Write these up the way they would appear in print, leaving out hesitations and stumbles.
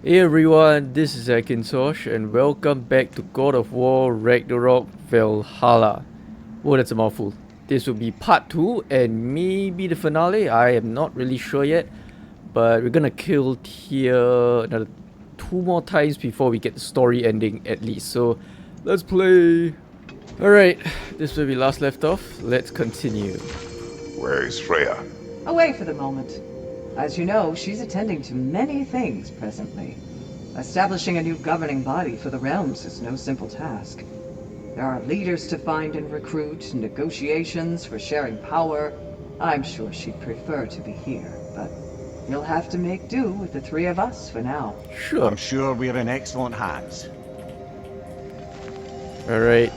Hey everyone, this is Akintoshhh and welcome back to God of War Ragnarok Valhalla. Oh, that's a mouthful. This will be part 2 and maybe the finale. I am not really sure yet, but we're gonna kill Tyr another 2 more times before we get the story ending at least. So let's play. Alright, this is where we last left off. Let's continue. Where is Freya? Away for the moment. As you know, she's attending to many things presently. Establishing a new governing body for the realms is no simple task. There are leaders to find and recruit, negotiations for sharing power. I'm sure she'd prefer to be here, but you'll have to make do with the three of us for now. Sure. I'm sure we're in excellent hands. Alright,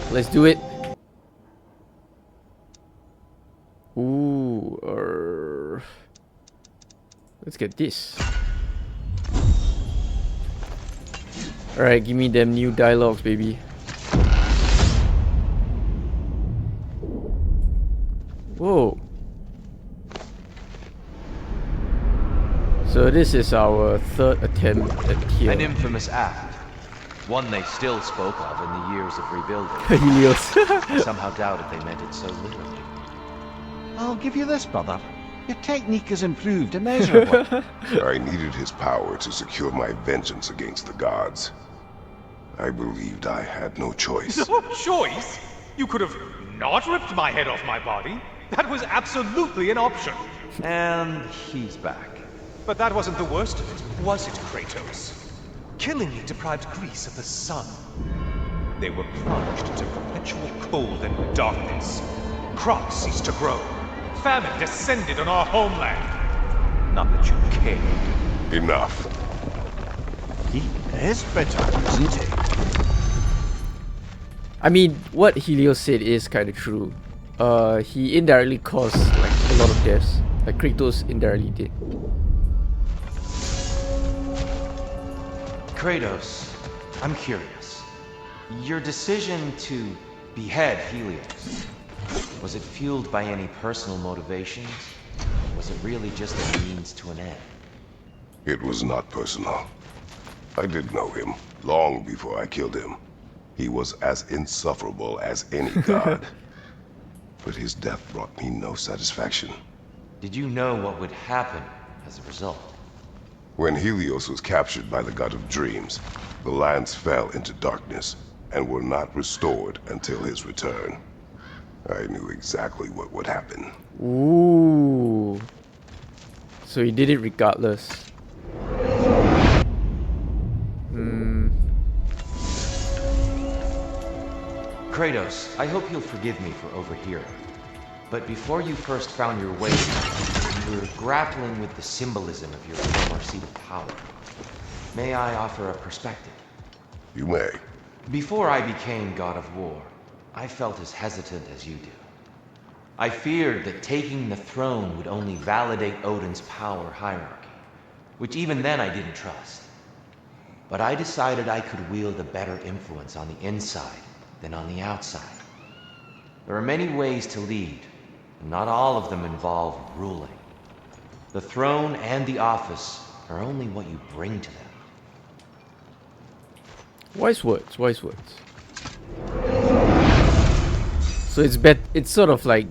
let's do it. Ooh, let's get this. Alright, give me them new dialogues, baby. Whoa. So this is our third attempt at Tyr. An infamous act. One they still spoke of in the years of rebuilding. Helios. I somehow doubted they meant it so literally. I'll give you this, brother. Your technique has improved immeasurably. I needed his power to secure my vengeance against the gods. I believed I had no choice. No choice? You could have not ripped my head off my body. That was absolutely an option. And he's back. But that wasn't the worst of it, was it, Kratos? Killing me deprived Greece of the sun. They were plunged into perpetual cold and darkness. Crops ceased to grow. Famine descended on our homeland. Not that you cared. Enough. He is bitter, isn't he? I mean, what Helios said is kind of true. He indirectly caused like a lot of deaths. Like Kratos indirectly did. Kratos, I'm curious. Your decision to behead Helios, was it fueled by any personal motivations? Or was it really just a means to an end? It was not personal. I did know him long before I killed him. He was as insufferable as any god. But his death brought me no satisfaction. Did you know what would happen as a result? When Helios was captured by the god of dreams, the lands fell into darkness and were not restored until his return. I knew exactly what would happen. Ooh. So he did it regardless. Kratos, I hope you'll forgive me for overhearing. But before you first found your way here, you were grappling with the symbolism of your former seat of power. May I offer a perspective? You may. Before I became God of War, I felt as hesitant as you do. I feared that taking the throne would only validate Odin's power hierarchy, which even then I didn't trust. But I decided I could wield a better influence on the inside than on the outside. There are many ways to lead, and not all of them involve ruling. The throne and the office are only what you bring to them. Wise words, wise words. So it's sort of like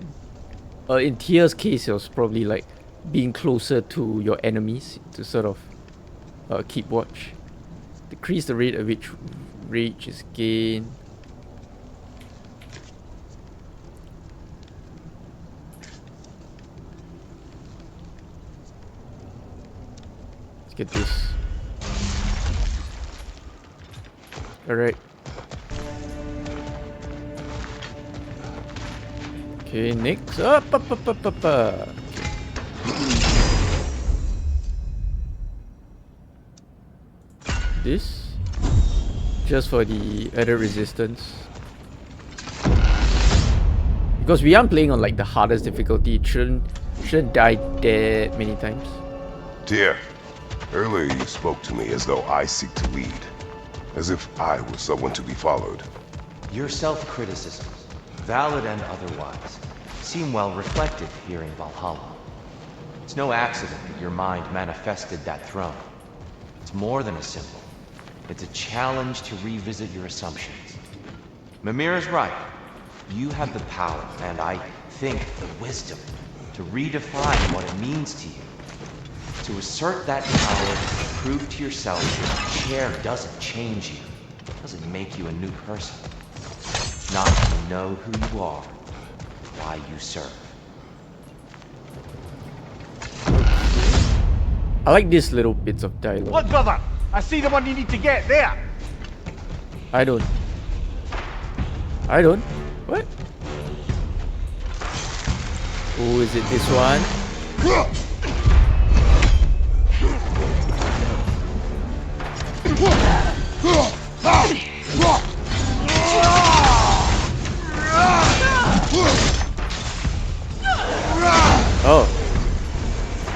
in Tyr's case it was probably like being closer to your enemies to sort of keep watch. Decrease the rate at which rage is gained. Let's get this. Alright. Okay, next up. Okay. This just for the added resistance. Because we aren't playing on like the hardest difficulty, it shouldn't die that many times. Tyr, earlier you spoke to me as though I seek to lead. As if I were someone to be followed. Your self-criticisms, valid and otherwise, seem well reflected here in Valhalla. It's no accident that your mind manifested that throne. It's more than a symbol. It's a challenge to revisit your assumptions. Mimir is right. You have the power, and I think the wisdom, to redefine what it means to you. To assert that power, prove to yourself that the chair doesn't change you, doesn't make you a new person. Not to know who you are, why you serve. I like these little bits of dialogue. Look, brother! I see the one you need to get there! I don't. What? Oh, is it this one? Oh.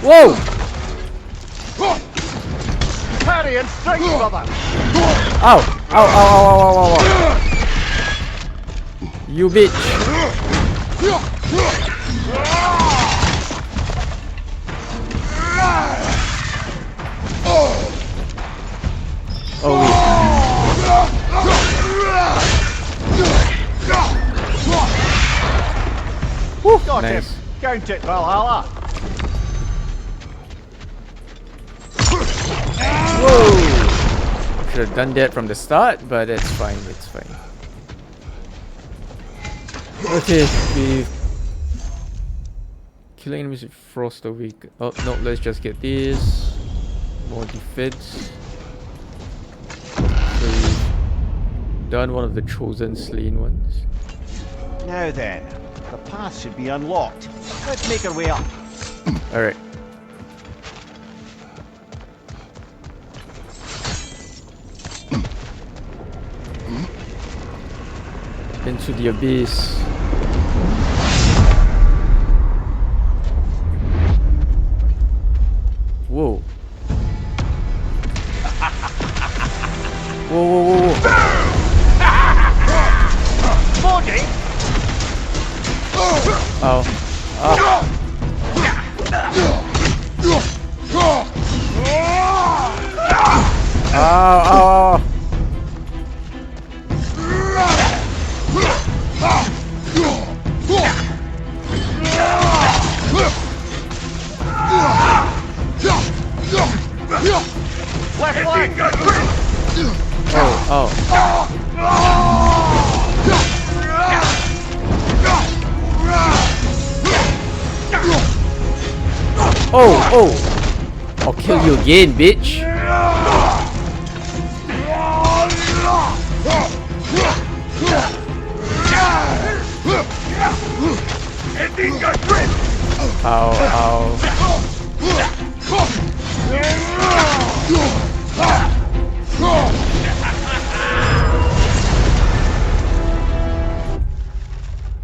Whoa! Parry and strike, brother! Ow! Ow, ow, ow, ow, ow, ow. You bitch! Oh, wait. Woo, Got nice. him! Count it, Valhalla! Whoa! Should have done that from the start, but it's fine, it's fine. Okay, we killing enemies with frost or weak. Oh no, let's just get this. More defense. So we've done one of the chosen slain ones. Now then, the path should be unlocked. Let's make our way up. Alright. Into the abyss. Whoa. Whoa, whoa, whoa, whoa. Body! Ow. Ow. Ow, ow, ow. Left flank! Oh, oh. Oh, oh. I'll kill you again, bitch. Ow, ow.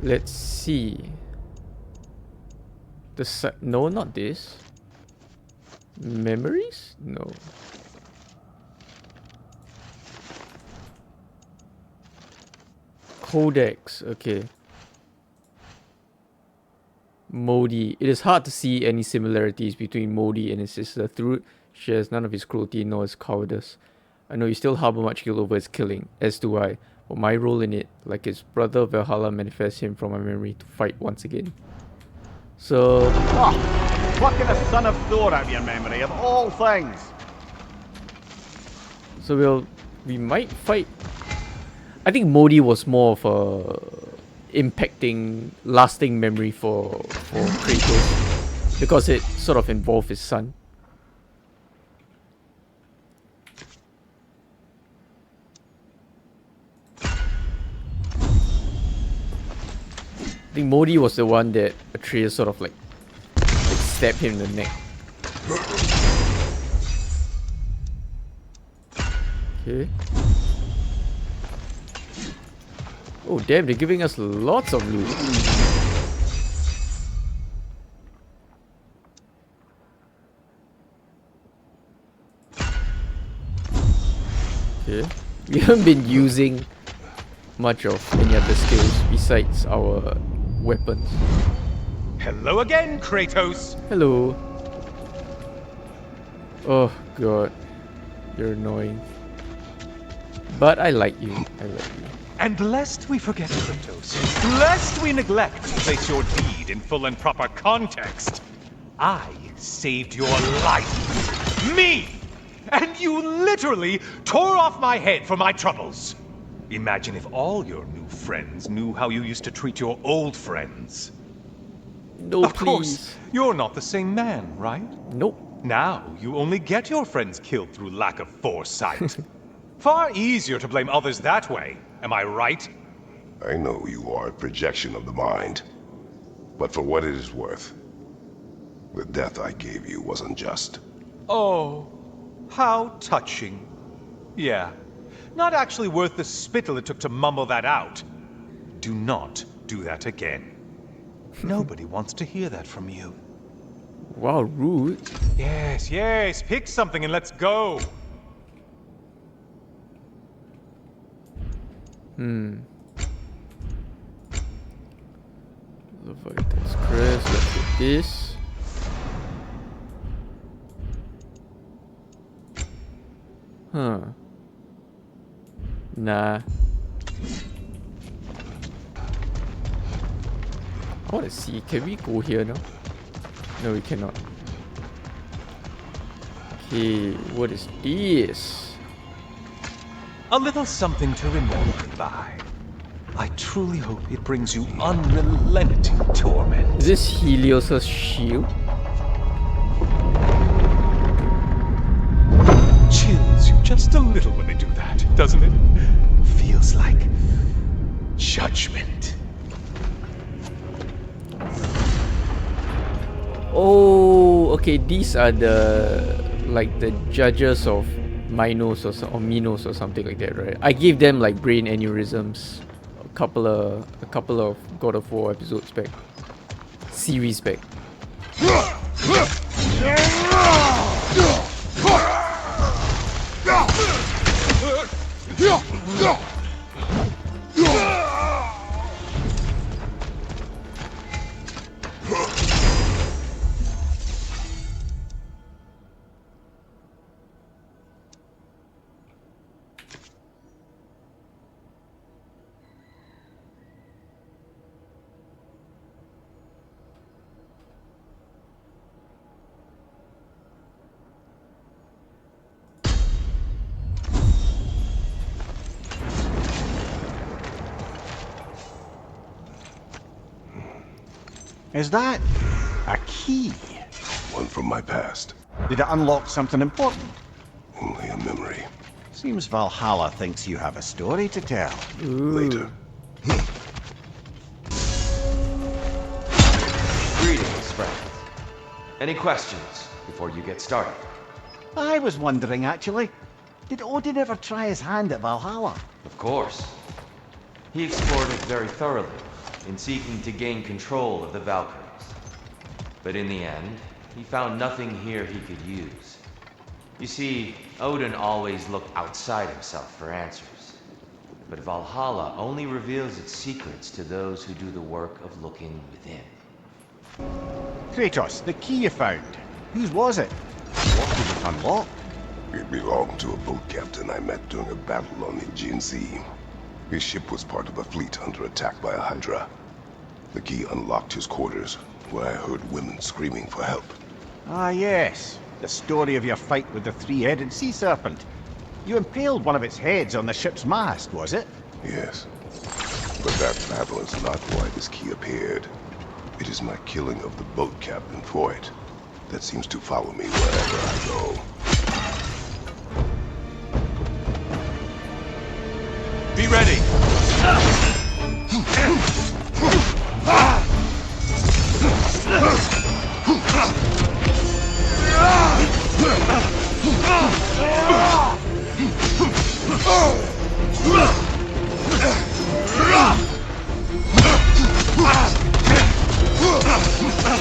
Let's see. No, not this. Memories? No. Codex, okay. Modi. It is hard to see any similarities between Modi and his sister. Through shares none of his cruelty nor his cowardice. I know you still harbor much guilt over his killing, as do I. But my role in it, like his brother Valhalla, manifests him from my memory to fight once again. So... Oh, plucking a son of Thor out of your memory, of all things! So we might fight... I think Modi was more of a impacting, lasting memory for Kratos. Because it sort of involved his son. I think Modi was the one that Atreus sort of like stabbed him in the neck. Okay. Oh damn, they're giving us lots of loot. Okay. We haven't been using much of any other skills besides our weapons. Hello again, Kratos! Hello. Oh god. You're annoying. But I like you. I like you. And lest we forget, Kratos, lest we neglect to place your deed in full and proper context, I saved your life. Me! And you literally tore off my head for my troubles. Imagine if all your new friends knew how you used to treat your old friends. No, Of please. course, you're not the same man, right? Nope. Now, you only get your friends killed through lack of foresight. Far easier to blame others that way, am I right? I know you are a projection of the mind. But for what it is worth, the death I gave you was unjust. Oh, how touching. Yeah, not actually worth the spittle it took to mumble that out. Do not do that again. Nobody wants to hear that from you. Wow, rude. Yes, yes, pick something and let's go. Leviathan's crest. Let's get this. Huh. Nah. I wanna see. Can we go here now? No, we cannot. Okay, what is this? A little something to remember by. I truly hope it brings you unrelenting torment. Is this Helios' shield? Chills you just a little when they do that, doesn't it? Feels like judgment. Oh, okay. These are the the judges of Minos or Minos or something like that, right? I gave them like brain aneurysms a couple of God of War episodes back, series back. Is that a key? One from my past. Did it unlock something important? Only a memory. Seems Valhalla thinks you have a story to tell. Later. Greetings, friends. Any questions before you get started? I was wondering, actually, did Odin ever try his hand at Valhalla? Of course. He explored it very thoroughly in seeking to gain control of the Valkyries. But in the end, he found nothing here he could use. You see, Odin always looked outside himself for answers. But Valhalla only reveals its secrets to those who do the work of looking within. Kratos, the key you found. Whose was it? What did it unlock? It belonged to a boat captain I met during a battle on the Aegean Sea. His ship was part of a fleet under attack by a Hydra. The key unlocked his quarters, where I heard women screaming for help. Ah, yes. The story of your fight with the three-headed sea serpent. You impaled one of its heads on the ship's mast, was it? Yes. But that battle is not why this key appeared. It is my killing of the boat captain for it that seems to follow me wherever I go. Be ready!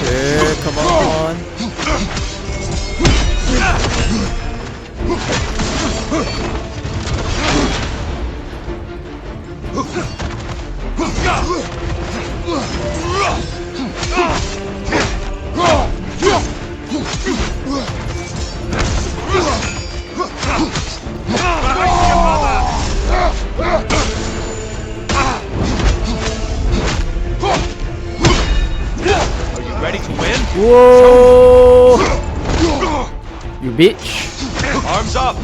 Okay, come on. Whoa! You bitch! Arms up!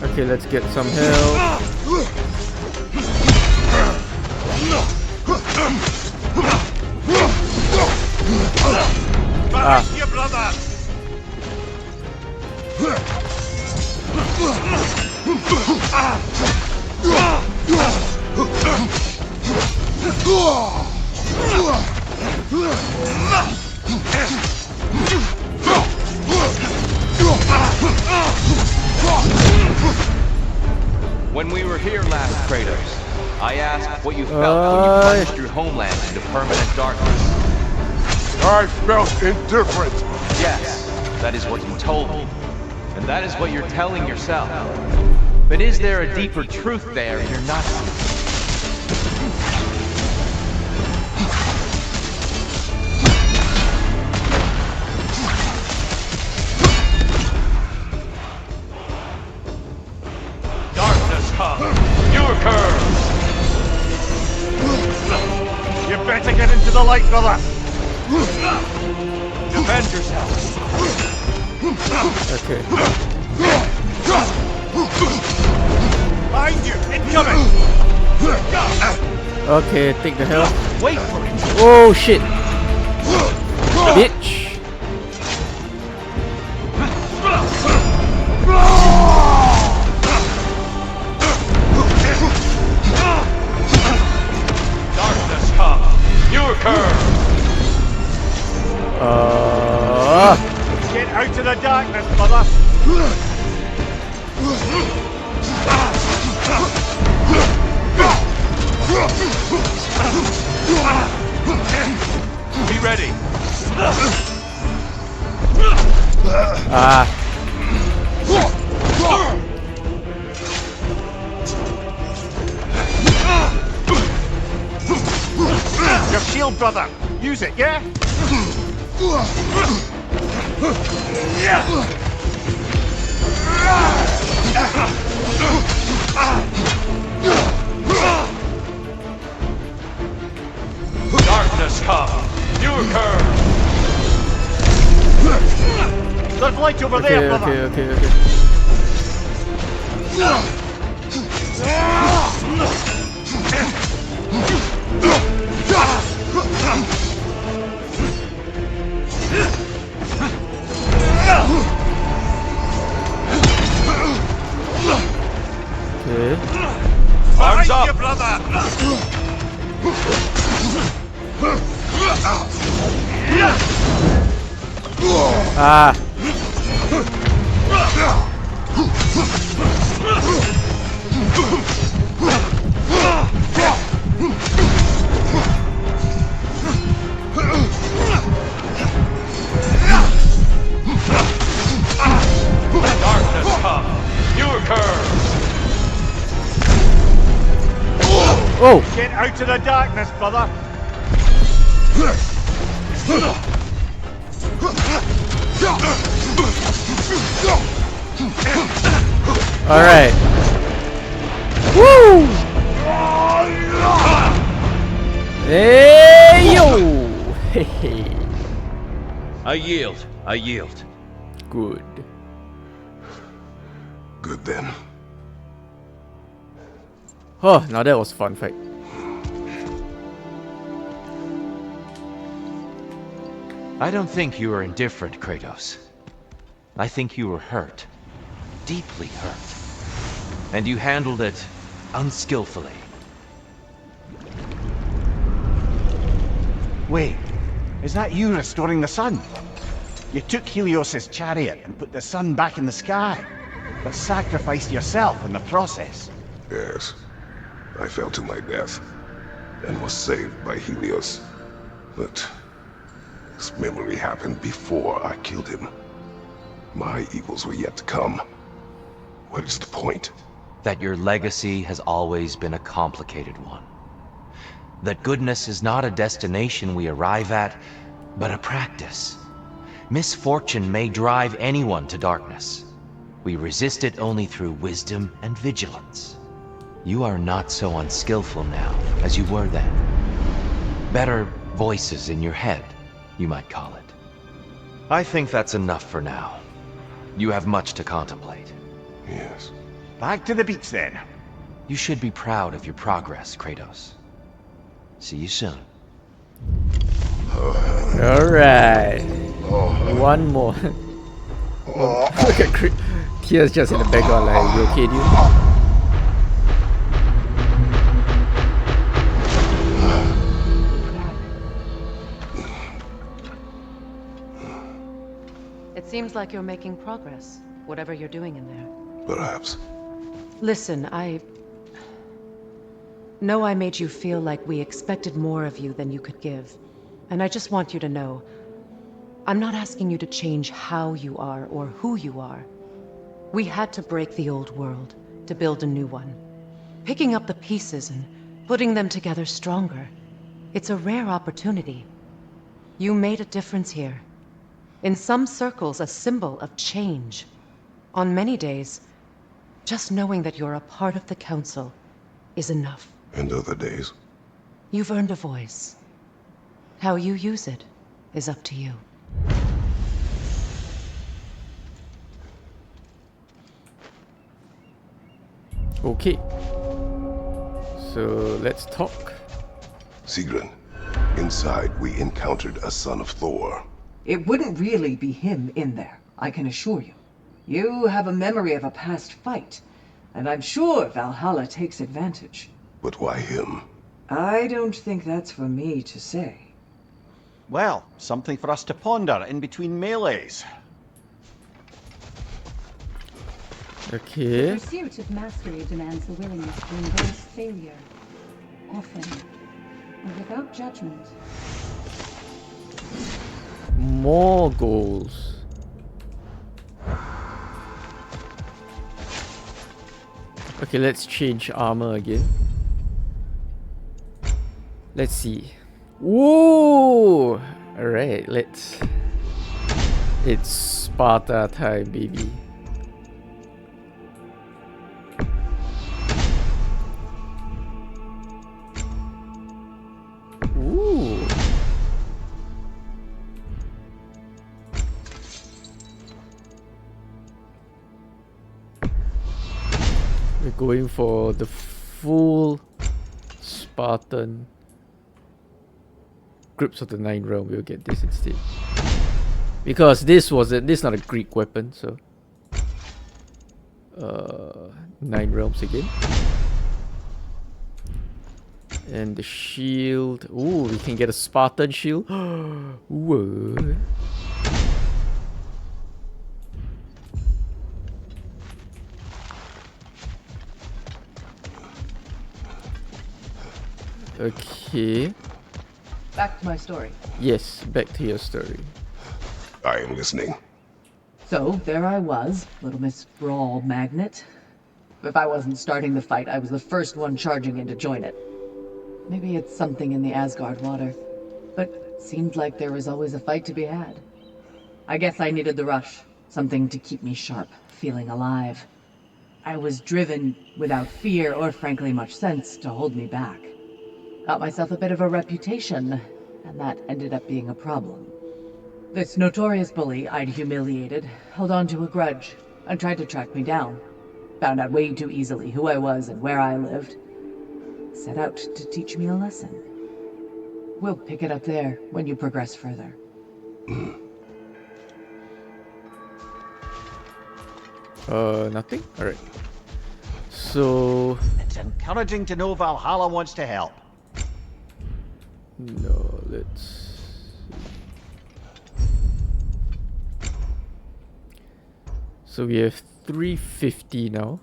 Okay, let's get some help. Behind you, brother! When we were here last, Kratos, I asked what you felt when you plunged your homeland into permanent darkness. I felt indifferent. Yes, that is what you told me. And that is what you're telling yourself. But is there a deeper truth there you're not seeing? Darkness come! Your curve! You better get into the light, brother! Defend yourself! Okay. Behind you! Incoming! Okay, take the help. Wait for it! Oh shit! Bitch! Darkness come! Your curve! Get out of the darkness, brother! Be ready! Ah. Your shield, brother! Use it, yeah? Darkness come! Your curve! There's light over Okay, there, brother! okay. Okay. Arms Behind up! you, brother! Ah. Darkness come! Your curve! Oh. Get out of the darkness, brother! All right. Woo. Hey yo. Hey. I yield. I yield. Good. Good then. Oh, now that was a fun fight. I don't think you were indifferent, Kratos. I think you were hurt. Deeply hurt. And you handled it unskillfully. Wait, is that you restoring the sun? You took Helios's chariot and put the sun back in the sky, but sacrificed yourself in the process. Yes. I fell to my death and was saved by Helios. But this memory happened before I killed him. My evils were yet to come. What is the point? That your legacy has always been a complicated one. That goodness is not a destination we arrive at, but a practice. Misfortune may drive anyone to darkness. We resist it only through wisdom and vigilance. You are not so unskillful now as you were then. Better voices in your head, you might call it. I think that's enough for now. You have much to contemplate. Yes. Back to the beach then. You should be proud of your progress, Kratos. See you soon. Alright. One more. Look at Tears just in the background, like, you okay, dude? It seems like you're making progress, whatever you're doing in there. Perhaps. Listen, I know I made you feel like we expected more of you than you could give. And I just want you to know, I'm not asking you to change how you are or who you are. We had to break the old world to build a new one. Picking up the pieces and putting them together stronger. It's a rare opportunity. You made a difference here. In some circles, a symbol of change. On many days, just knowing that you're a part of the Council is enough. And other days. You've earned a voice. How you use it is up to you. Okay. So let's talk. Sigrun, inside we encountered a son of Thor. It wouldn't really be him in there, I can assure you. You have a memory of a past fight, and I'm sure Valhalla takes advantage. But why him? I don't think that's for me to say. Well, something for us to ponder in between melees. Okay. The pursuit of mastery demands the willingness to embrace failure, often, and without judgment. More goals. Okay, let's change armor again. Let's see. Whoa! Alright, let's... It's Sparta time, baby. Ooh. We're going for the full Spartan. Grips of the Nine Realm, we'll get this instead. Because this is not a Greek weapon, so 9 realms again. And the shield. Ooh, we can get a Spartan shield. What? Okay. Back to my story. Yes, back to your story. I am listening. So, there I was, Little Miss Brawl Magnet. If I wasn't starting the fight, I was the first one charging in to join it. Maybe it's something in the Asgard water, but seemed like there was always a fight to be had. I guess I needed the rush, something to keep me sharp, feeling alive. I was driven, without fear or frankly much sense, to hold me back. Got myself a bit of a reputation, and that ended up being a problem. This notorious bully I'd humiliated held on to a grudge and tried to track me down. Found out way too easily who I was and where I lived. Set out to teach me a lesson. We'll pick it up there when you progress further. Nothing? Alright. So... It's encouraging to know Valhalla wants to help. No, let's... So we have 350 now.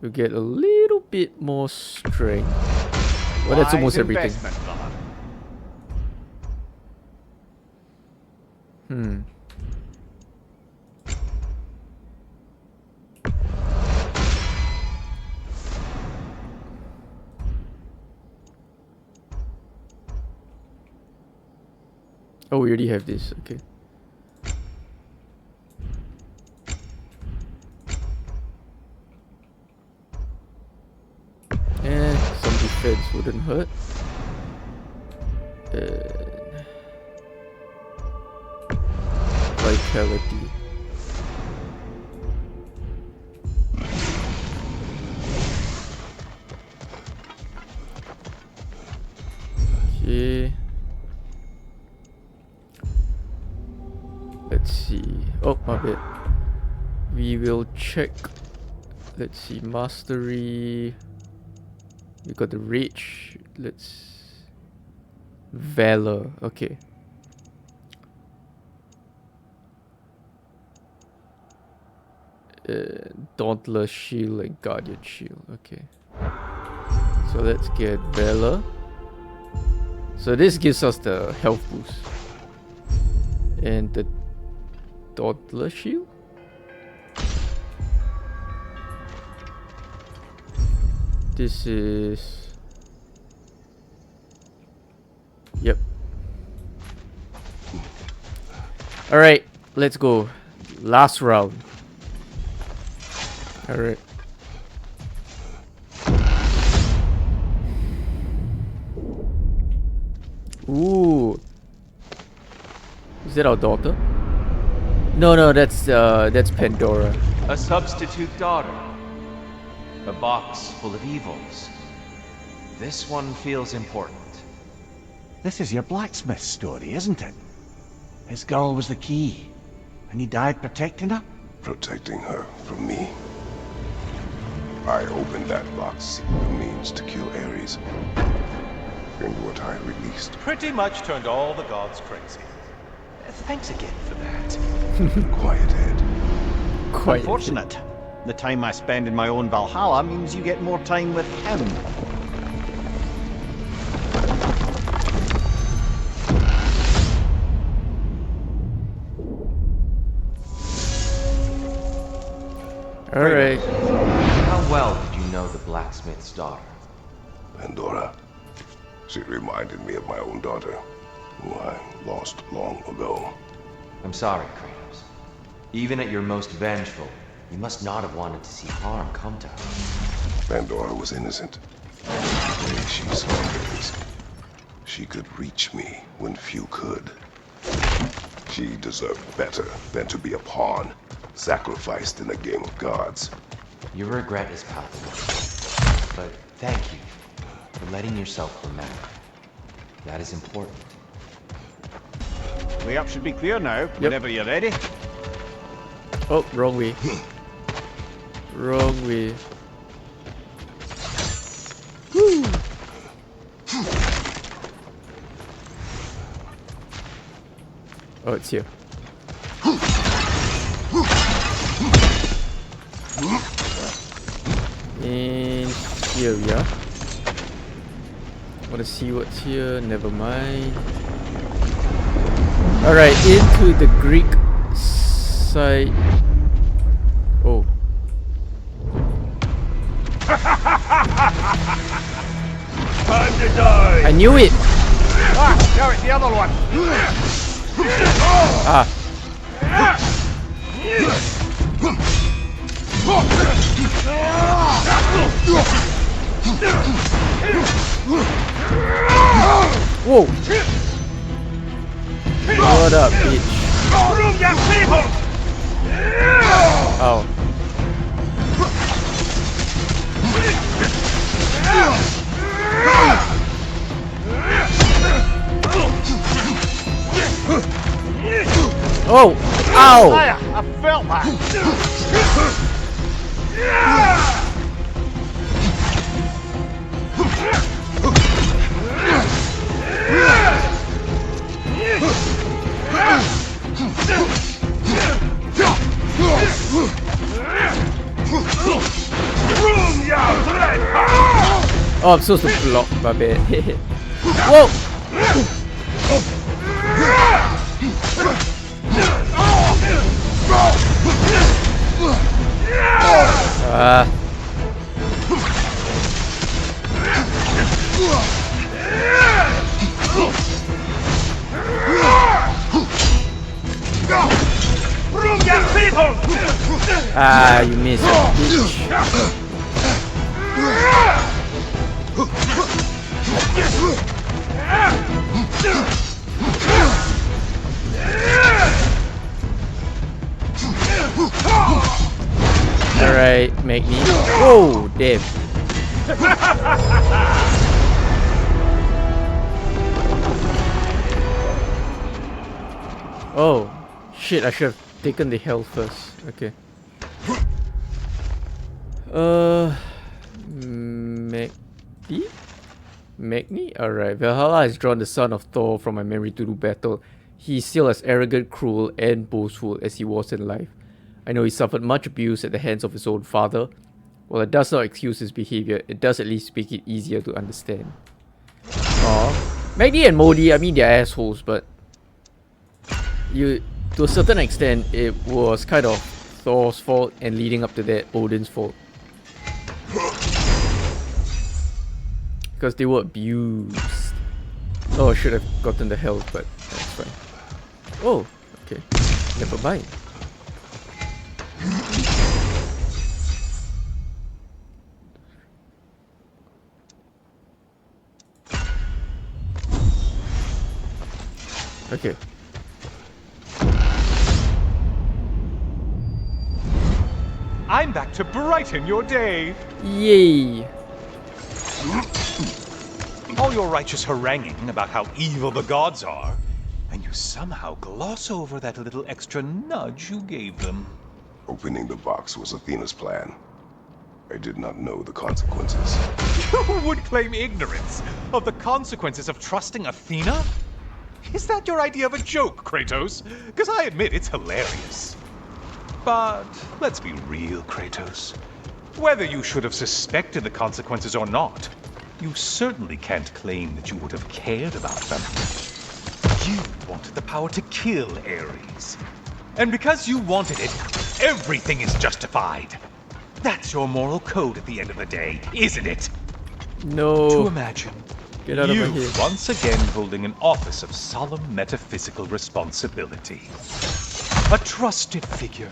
We'll get a little bit more strength. Well, that's almost Wise everything. investment, brother. Oh, we already have this. Okay. defense wouldn't hurt. Vitality. Okay. Let's see. Oh, my bad. We will check. Let's see. Mastery. We got the rage. Let's. Valor. Okay. Dauntless shield and guardian shield. Okay. So let's get Valor. So this gives us the health boost. And the Dauntless shield? This is... Yep. Alright, let's go. Last round. Alright. Ooh. Is that our daughter? No, that's Pandora. A substitute daughter. A box full of evils. This one feels important. This is your blacksmith story, isn't it? His girl was the key, and he died protecting her? Protecting her from me. I opened that box, seeking the means to kill Ares. And what I released. Pretty much turned all the gods crazy. Thanks again for that. Quiet head. Quite Unfortunate. The time I spend in my own Valhalla means you get more time with him. Alright. How well did you know the blacksmith's daughter? Pandora. She reminded me of my own daughter, who I lost long ago. I'm sorry, Kratos. Even at your most vengeful, you must not have wanted to see harm come to her. Pandora was innocent. The way she saw things, she could reach me when few could. She deserved better than to be a pawn, sacrificed in a game of gods. Your regret is palpable. But thank you for letting yourself remember. That is important. Way up should be clear now, whenever you're ready. Oh, wrong way. Wrong way. Oh, it's here. And here we are. Wanna see what's here? Never mind. Alright, into the Greek side. Oh. Time to die! I knew it! Ah, now it's the other one! Ah. Whoa! What up, bitch? Oh. Oh! Ow! I felt that! Oh, I'm supposed to block, my bad. Whoa! You missed, bitch. Magni. Oh, damn. Oh, shit, I should have taken the health first. Okay. Magni? Magni? Alright, Valhalla has drawn the son of Thor from my memory to do battle. He is still as arrogant, cruel, and boastful as he was in life. I know he suffered much abuse at the hands of his own father. While it does not excuse his behavior, it does at least make it easier to understand. Aww. Magni and Modi, I mean, they're assholes, but to a certain extent, it was kind of Thor's fault, and leading up to that, Odin's fault. Because they were abused. Oh, I should have gotten the health, but that's fine. Oh, okay. Never mind. Okay. I'm back to brighten your day. Yay! All your righteous haranguing about how evil the gods are, and you somehow gloss over that little extra nudge you gave them. Opening the box was Athena's plan. I did not know the consequences. You would claim ignorance of the consequences of trusting Athena? Is that your idea of a joke, Kratos? Because I admit it's hilarious. But let's be real, Kratos. Whether you should have suspected the consequences or not, you certainly can't claim that you would have cared about them. You wanted the power to kill Ares. And because you wanted it, everything is justified. That's your moral code at the end of the day, isn't it? No. To imagine Get out of my you head. once again holding an office of solemn metaphysical responsibility. A trusted figure.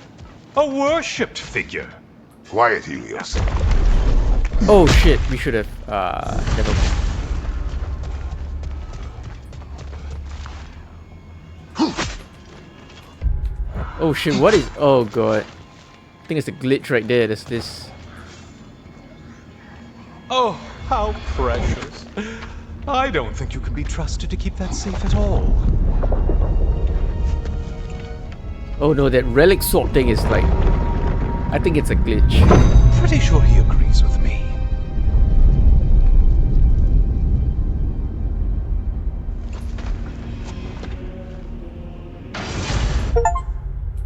A worshipped figure. Quiet, Helios. Oh shit, we should have never mind. Oh shit, what is oh god. I think it's a glitch right there. There's this. Oh, how precious. I don't think you can be trusted to keep that safe at all. Oh no, that relic sword thing is like, I think it's a glitch. Pretty sure he agrees with me.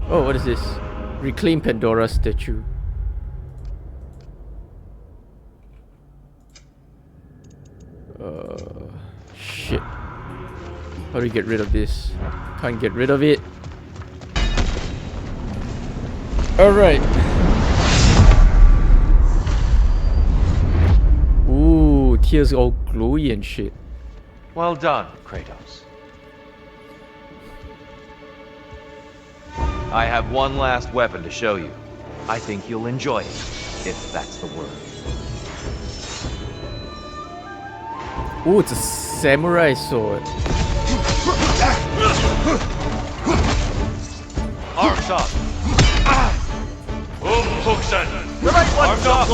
Oh, what is this? Reclaim Pandora statue. Shit. How do we get rid of this? Can't get rid of it. Alright. Ooh, tears all glowy and shit. Well done, Kratos. I have one last weapon to show you. I think you'll enjoy it, if that's the word. Ooh, it's a samurai sword. Arms up! Umhuksen! The right one's Arms up!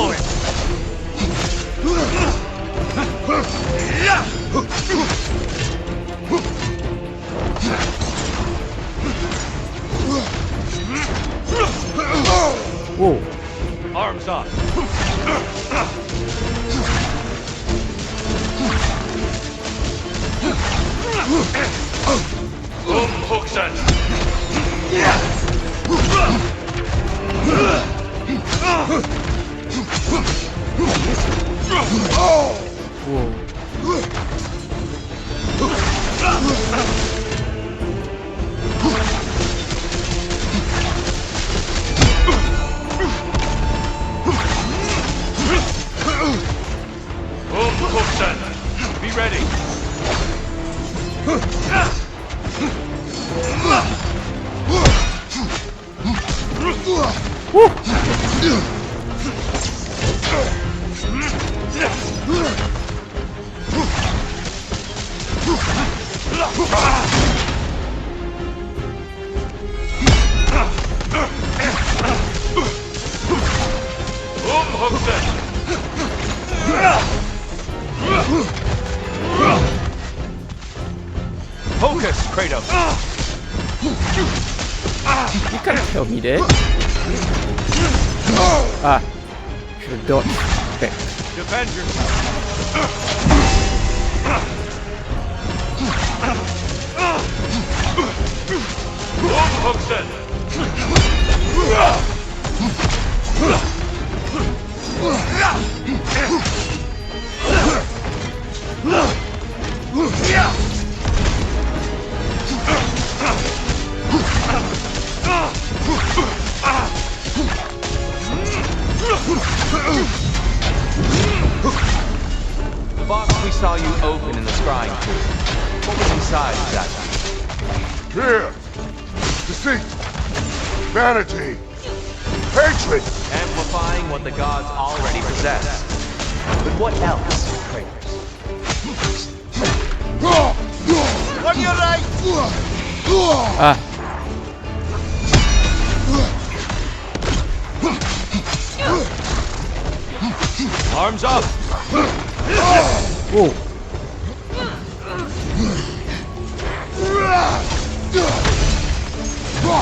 Whoa. Arms up! Umhuksen! Umhuksen! Be ready! Focus, Kratos! You can't tell me that. Ah, should have dodged back. Defend yourself! Hookson! The box we saw you open in the scrying pool. What was inside exactly? Fear, deceit, vanity, hatred. Amplifying what the gods already possess. But what else, Kratos? On your right! Ah, Arms up! whoa.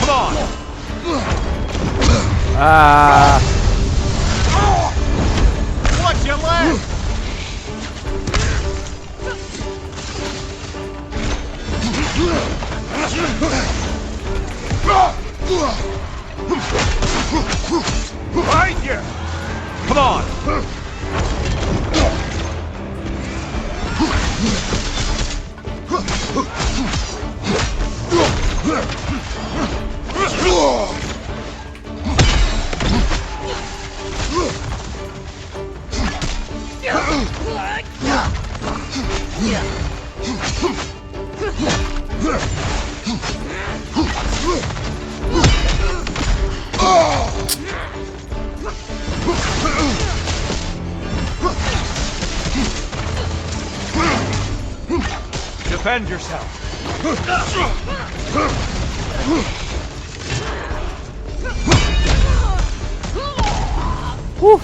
Come on! Ah, Watch your left! Right here! Come on! Defend yourself! whew.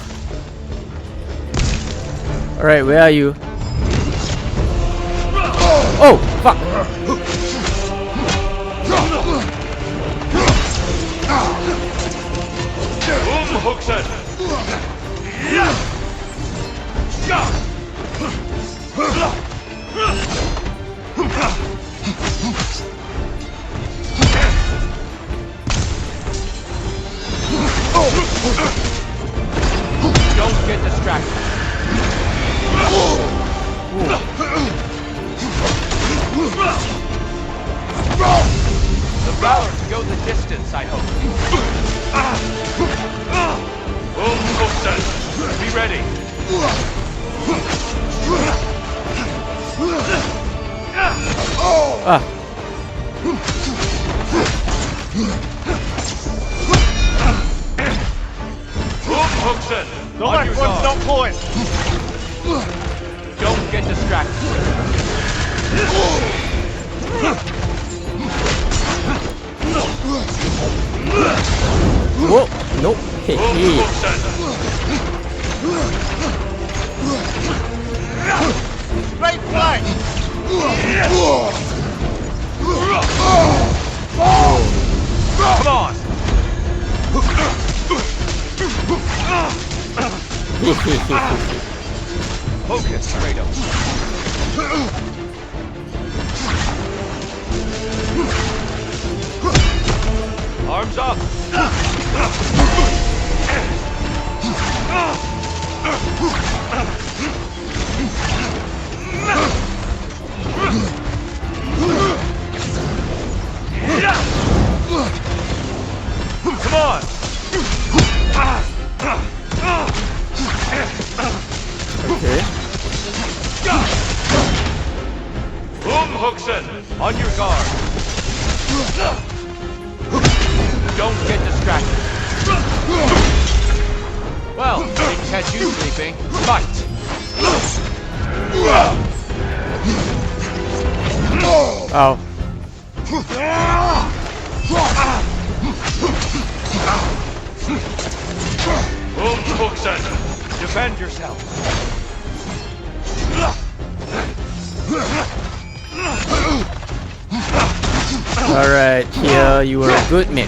Alright, where are you? Oh, fuck. Hookson! Don't get distracted. The valor to go the distance, I hope. Hookson, be ready. Ah, Hookson, The on your left one's guard. not pulling! Don't get distracted. whoa, nope. Hey, hey. Hookson, Right flank! come on. Focus, Kratos. Arms up. Come on. Okay. Hookson, on your guard. Don't get distracted. Well, didn't catch you sleeping. Fight. Ow. Hookson, defend yourself. Alright, here you were a good man.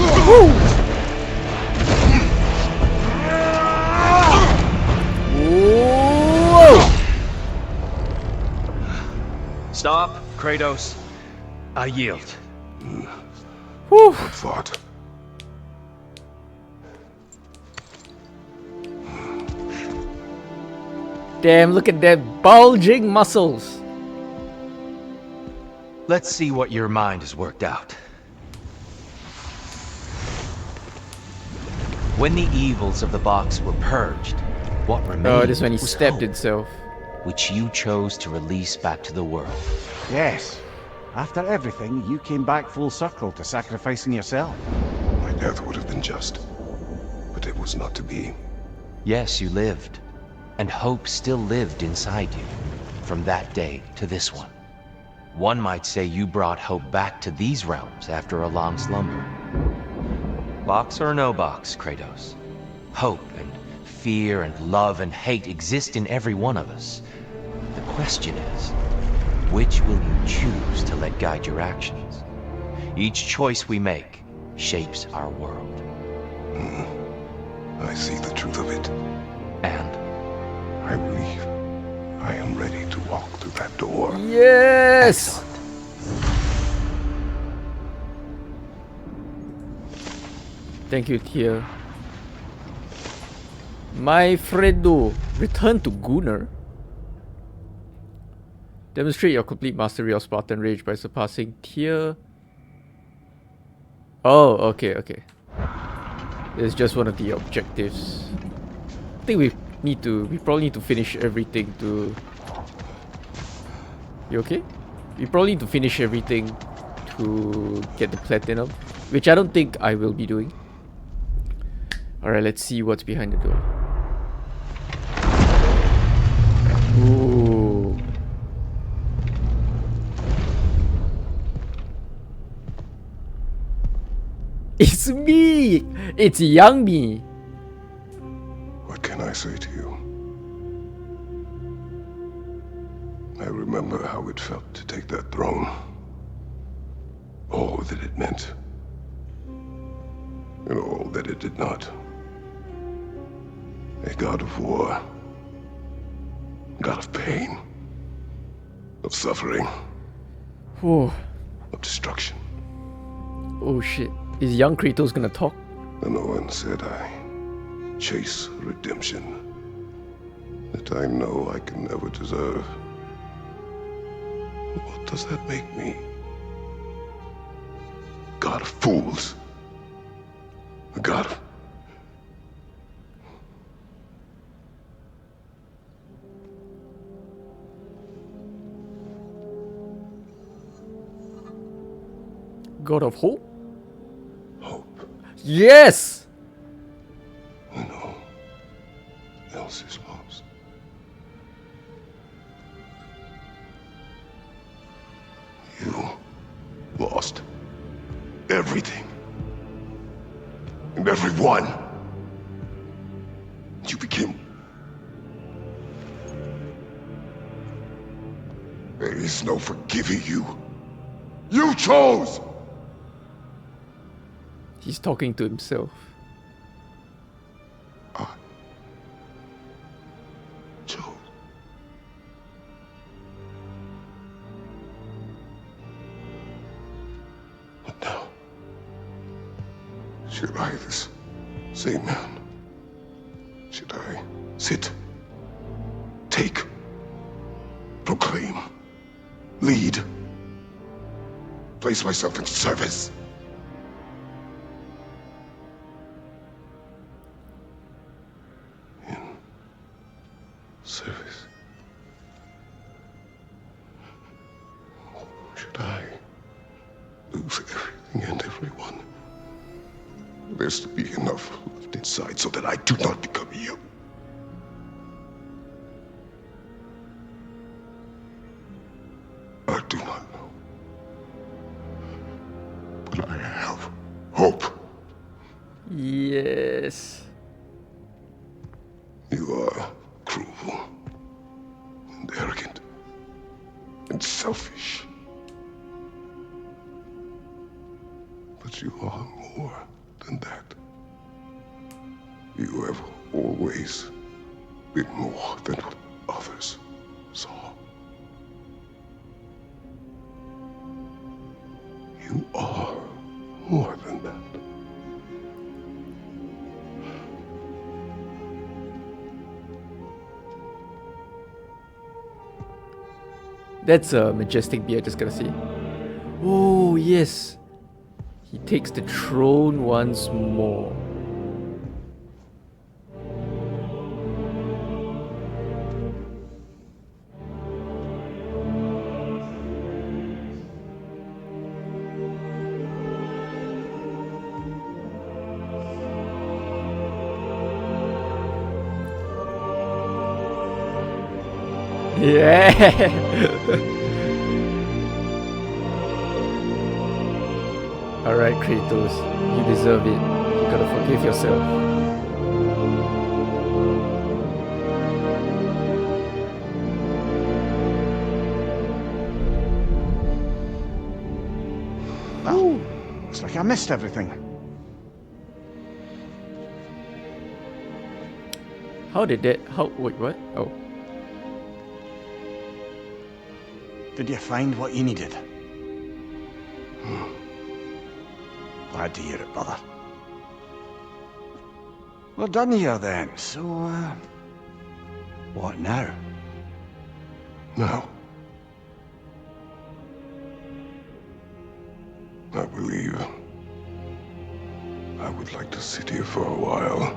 Whoa! Stop, Kratos. I yield. Whew. Good thought. Damn, look at that bulging muscles. Let's see what your mind has worked out. When the evils of the box were purged, what remained Oh, this is when he was stabbed hope, himself. which you chose to release back to the world. Yes. After everything, you came back full circle to sacrificing yourself. My death would have been just, but it was not to be. Yes, you lived, and hope still lived inside you, from that day to this one. One might say you brought hope back to these realms after a long slumber. Box or no box, Kratos. Hope and fear and love and hate exist in every one of us. The question is, which will you choose to let guide your actions? Each choice we make shapes our world. I see the truth of it. And I believe I am ready to walk through that door. Yes! Thank you, Tia. My Fredo, return to Gunnar. Demonstrate your complete mastery of Spartan Rage by surpassing Tier. Oh, okay, okay. It's just one of the objectives. I think we probably need to finish everything to... You okay? We probably need to finish everything to get the platinum, which I don't think I will be doing. Alright, let's see what's behind the door. Ooh. It's me! It's young me! What can I say to you? I remember how it felt to take that throne. All that it meant. And all that it did not. A god of war. God of pain. Of suffering. Oh, Of destruction. oh shit. Is young Kratos gonna talk? And no one said I chase redemption that I know I can never deserve. What does that make me? God of fools. A god of... God of hope? hope. Yes! When all else is lost. You lost everything. And everyone. You became... There is no forgiving you. You chose! He's talking to himself. Chose. But now, should I, this same man, should I sit, take, proclaim, lead, place myself in service? Service. Should I lose everything and everyone? There's to be enough left inside so that I do not become you. I do not know. But I have hope. Yes. You are cruel and arrogant and selfish. But you are more than that. You have always been more than what others saw. You are more than that. That's a majestic beard, just gotta say. Oh, yes. He takes the throne once more. Yeah. Alright, Kratos, you deserve it. You gotta forgive yourself. Well, looks like I missed everything. How did that? Wait, what? Oh. Did you find what you needed? Glad to hear it, brother. We're done here then, so, what now? Now, I believe I would like to sit here for a while.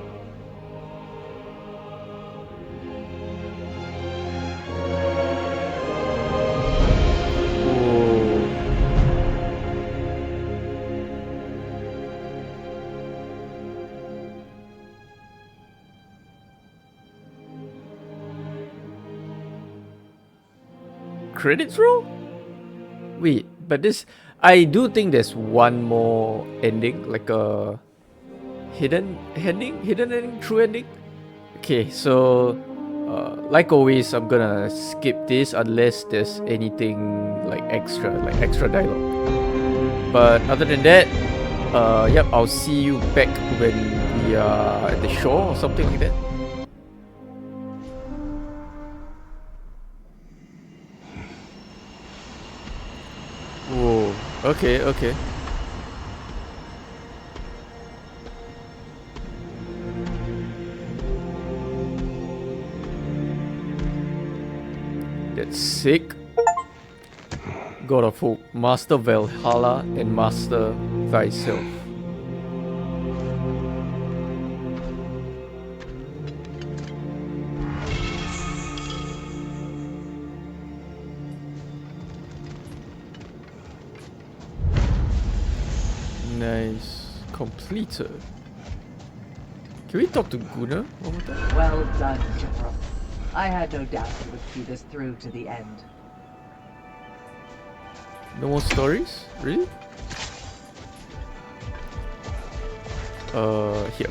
Credits roll? Wait, but this... I do think there's one more ending, like a hidden ending? Hidden ending? True ending? Okay, so like always, I'm gonna skip this unless there's anything like extra dialogue. But other than that, yep, I'll see you back when we are at the shore or something like that. Whoa, okay. That's sick. God of Hope, Master Valhalla and Master Thyself. Nice. Completed. Can we talk to Gunnar one more time? Well done, General. I had no doubt you would see this through to the end. No more stories? Really? Here.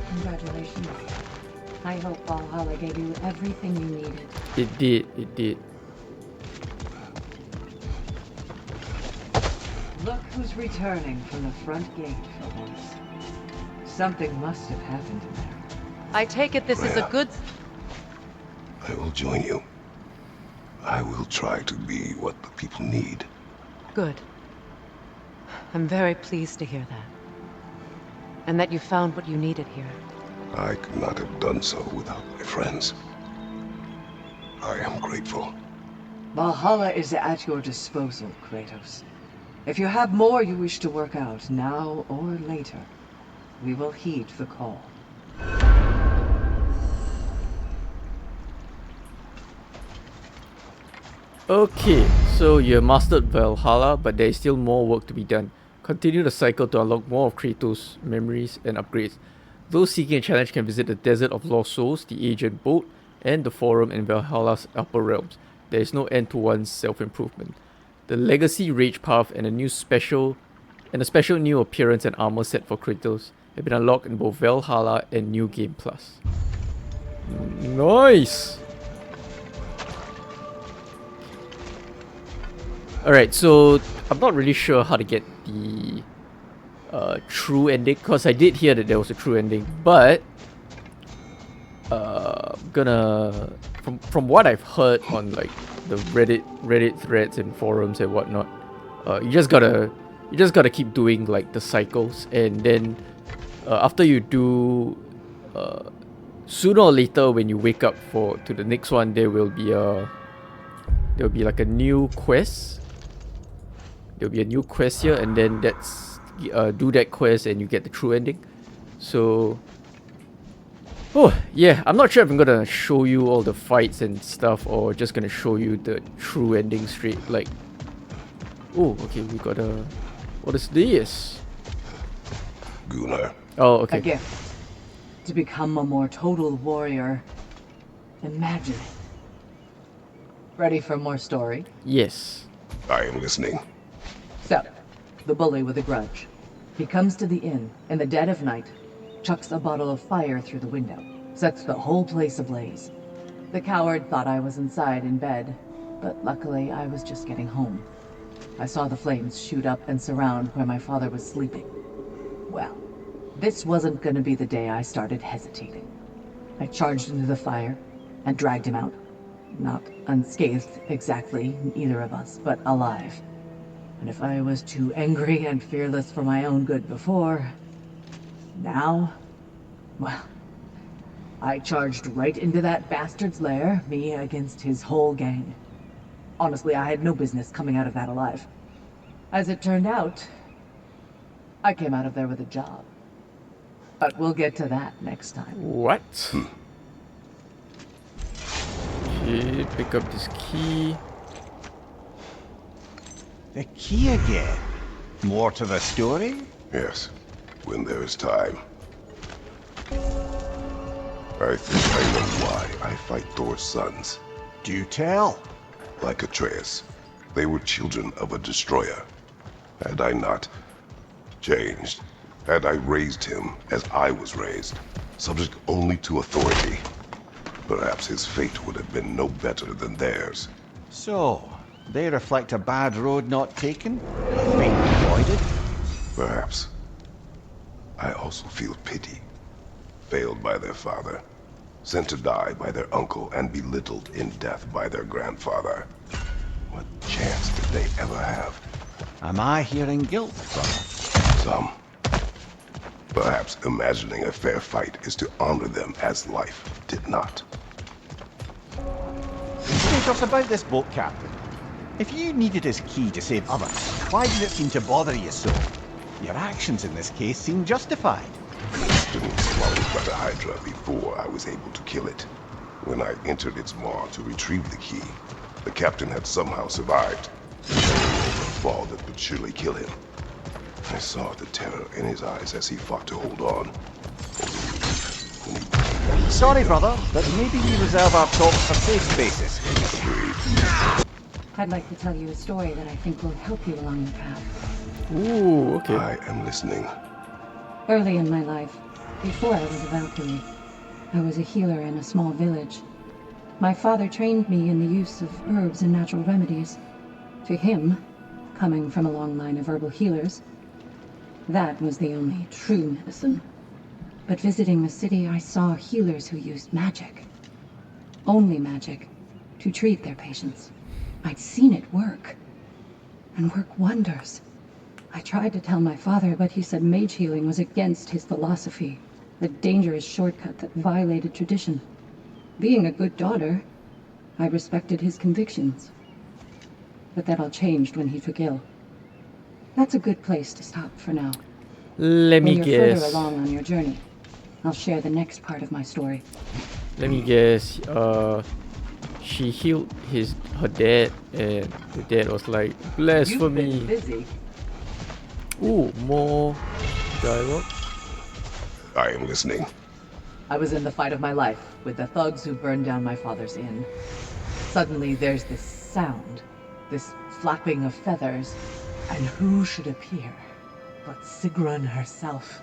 Congratulations. I hope Valhalla gave you everything you needed. It did. Look who's returning from the front gate for once. Something must have happened in there. I take it this is a good... I will join you. I will try to be what the people need. Good. I'm very pleased to hear that. And that you found what you needed here. I could not have done so without my friends. I am grateful. Valhalla is at your disposal, Kratos. If you have more you wish to work out, now or later, we will heed the call. Okay, so you have mastered Valhalla, but there is still more work to be done. Continue the cycle to unlock more of Kratos' memories and upgrades. Those seeking a challenge can visit the Desert of Lost Souls, the Agent Boat, and the Forum in Valhalla's upper realms. There is no end to one's self-improvement. The Legacy Rage Path and a special new appearance and armor set for Kratos have been unlocked in both Valhalla and New Game Plus. Nice! Alright, so I'm not really sure how to get the true ending, because I did hear that there was a true ending, but I'm gonna from what I've heard on like the Reddit threads and forums and whatnot, you just gotta keep doing like the cycles, and then after you do, sooner or later when you wake up to the next one, there will be like a new quest. There'll be a new quest here, and then do that quest and you get the true ending. So oh yeah, I'm not sure if I'm gonna show you all the fights and stuff, or just gonna show you the true ending straight. Like, oh okay, we got a, what is this? Gunnar. Oh A okay. gift. To become a more total warrior. Imagine it. Ready for more story? Yes. I am listening. So, the bully with a grudge. He comes to the inn in the dead of night, chucks a bottle of fire through the window, sets the whole place ablaze. The coward thought I was inside in bed, but luckily I was just getting home. I saw the flames shoot up and surround where my father was sleeping. Well, this wasn't gonna be the day I started hesitating. I charged into the fire and dragged him out. Not unscathed exactly, either of us, but alive. And if I was too angry and fearless for my own good before, now, well, I charged right into that bastard's lair, me against his whole gang. Honestly, I had no business coming out of that alive. As it turned out, I came out of there with a job. But we'll get to that next time. What? Okay, pick up this key. The key again? More to the story? Yes, when there is time. I think I know why I fight Thor's sons. Do tell. Like Atreus, they were children of a destroyer. Had I not changed, had I raised him as I was raised, subject only to authority, perhaps his fate would have been no better than theirs. So, they reflect a bad road not taken? A fate avoided? Perhaps. I also feel pity. Failed by their father, sent to die by their uncle, and belittled in death by their grandfather. What chance did they ever have? Am I hearing guilt, brother? Some. Perhaps imagining a fair fight is to honor them as life did not. Kratos, about this boat captain. If you needed his key to save others, why did it seem to bother you so? Your actions in this case seem justified. Destiny swallowed by the Hydra before I was able to kill it. When I entered its maw to retrieve the key, the captain had somehow survived. A fall that would surely kill him. I saw the terror in his eyes as he fought to hold on. Sorry, brother, but maybe we reserve our talks for safe spaces. I'd like to tell you a story that I think will help you along your path. Ooh, okay. I am listening. Early in my life, before I was a Valkyrie, I was a healer in a small village. My father trained me in the use of herbs and natural remedies. To him, coming from a long line of herbal healers, that was the only true medicine. But visiting the city, I saw healers who used magic. Only magic, to treat their patients. I'd seen it work, and work wonders. I tried to tell my father, but he said mage healing was against his philosophy, a dangerous shortcut that violated tradition. Being a good daughter, I respected his convictions. But that all changed when he took ill. That's a good place to stop for now. Let me When you're further guess. along on your journey, I'll share the next part of my story. Let me guess. She healed her dad, and the dad was like, You've blasphemy. been busy. Ooh, more dialogue. I am listening. I was in the fight of my life with the thugs who burned down my father's inn. Suddenly there's this sound, this flapping of feathers, and who should appear but Sigrun herself.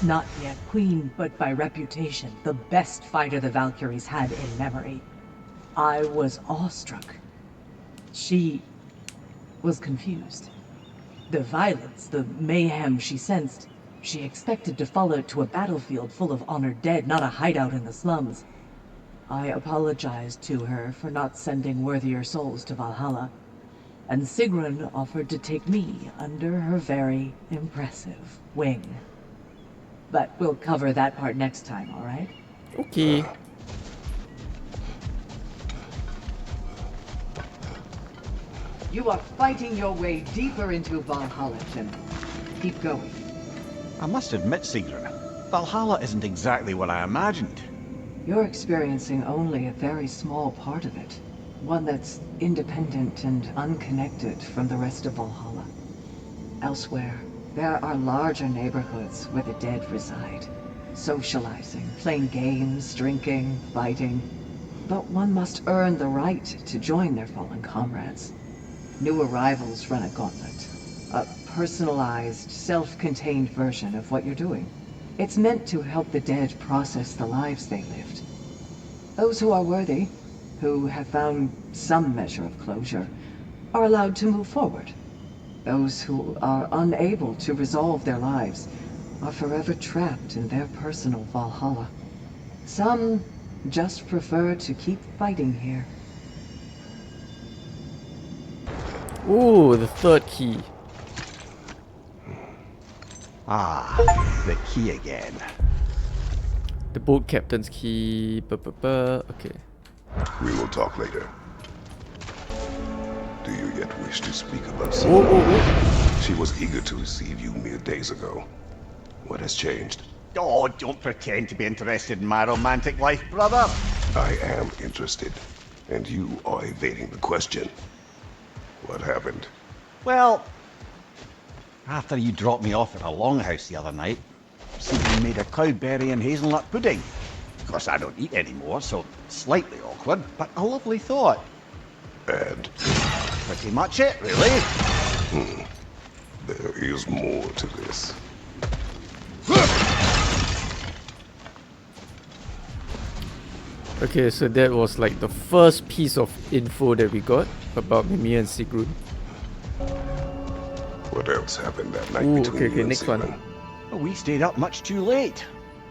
Not yet queen, but by reputation, the best fighter the Valkyries had in memory. I was awestruck. She was confused. The violence, the mayhem she sensed, she expected to follow to a battlefield full of honored dead, not a hideout in the slums. I apologized to her for not sending worthier souls to Valhalla, and Sigrun offered to take me under her very impressive wing. But we'll cover that part next time, all right? Okay. You are fighting your way deeper into Valhalla, Tim. Keep going. I must admit, Sigrun, Valhalla isn't exactly what I imagined. You're experiencing only a very small part of it. One that's independent and unconnected from the rest of Valhalla. Elsewhere, there are larger neighborhoods where the dead reside. Socializing, playing games, drinking, fighting. But one must earn the right to join their fallen comrades. New arrivals run a gauntlet. A personalized, self-contained version of what you're doing. It's meant to help the dead process the lives they lived. Those who are worthy, who have found some measure of closure, are allowed to move forward. Those who are unable to resolve their lives are forever trapped in their personal Valhalla. Some just prefer to keep fighting here. Ooh, the third key. Ah, the key again. The boat captain's key. Okay. We will talk later. Do you yet wish to speak about Oh, Sigrun? oh, She was eager to receive you mere days ago. What has changed? Oh, don't pretend to be interested in my romantic life, brother. I am interested, and you are evading the question. What happened? Well, after you dropped me off at a longhouse the other night, Sigrun made a cloudberry and hazelnut pudding. Of course, I don't eat anymore, so slightly awkward, but a lovely thought. And Pretty much it, really. there is more to this. Okay, so that was like the first piece of info that we got about Mimir and Sigrun. What else happened that night Ooh, between okay, you and next one. Sigrun? Well, we stayed up much too late.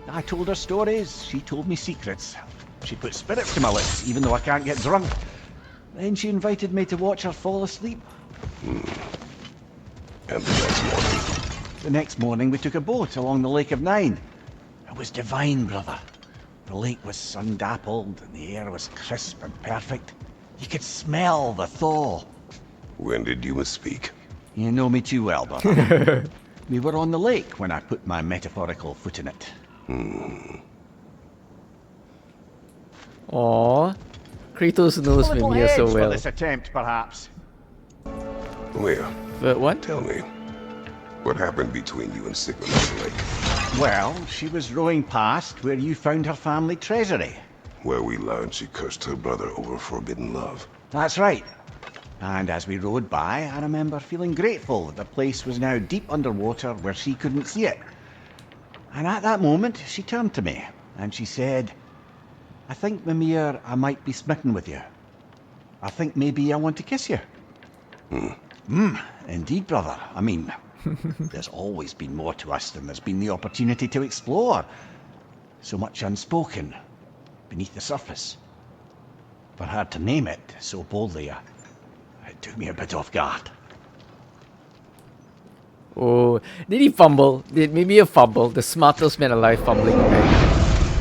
I told her stories, she told me secrets. She put spirits to my lips, even though I can't get drunk. Then she invited me to watch her fall asleep. And the next morning, The next morning we took a boat along the Lake of Nine. It was divine, brother. The lake was sun-dappled and the air was crisp and perfect. You could smell the thaw. when did you misspeak? You know me too well, brother. We were on the lake when I put my metaphorical foot in it. Aww. Kratos knows A little Mimir so edge for well. this attempt, perhaps. Where? Third one? Tell me. What happened between you and Sigrun on the lake? Well, she was rowing past where you found her family treasury. Where we learned she cursed her brother over forbidden love. That's right. And as we rowed by, I remember feeling grateful that the place was now deep underwater where she couldn't see it. And at that moment, she turned to me and she said, I think, Mimir, I might be smitten with you. I think maybe I want to kiss you. Indeed, brother. I mean, there's always been more to us than there's been the opportunity to explore. So much unspoken, beneath the surface. For her to name it so boldly, it took me a bit off guard. Oh, did he fumble? Did Mimir fumble? The smartest man alive fumbling.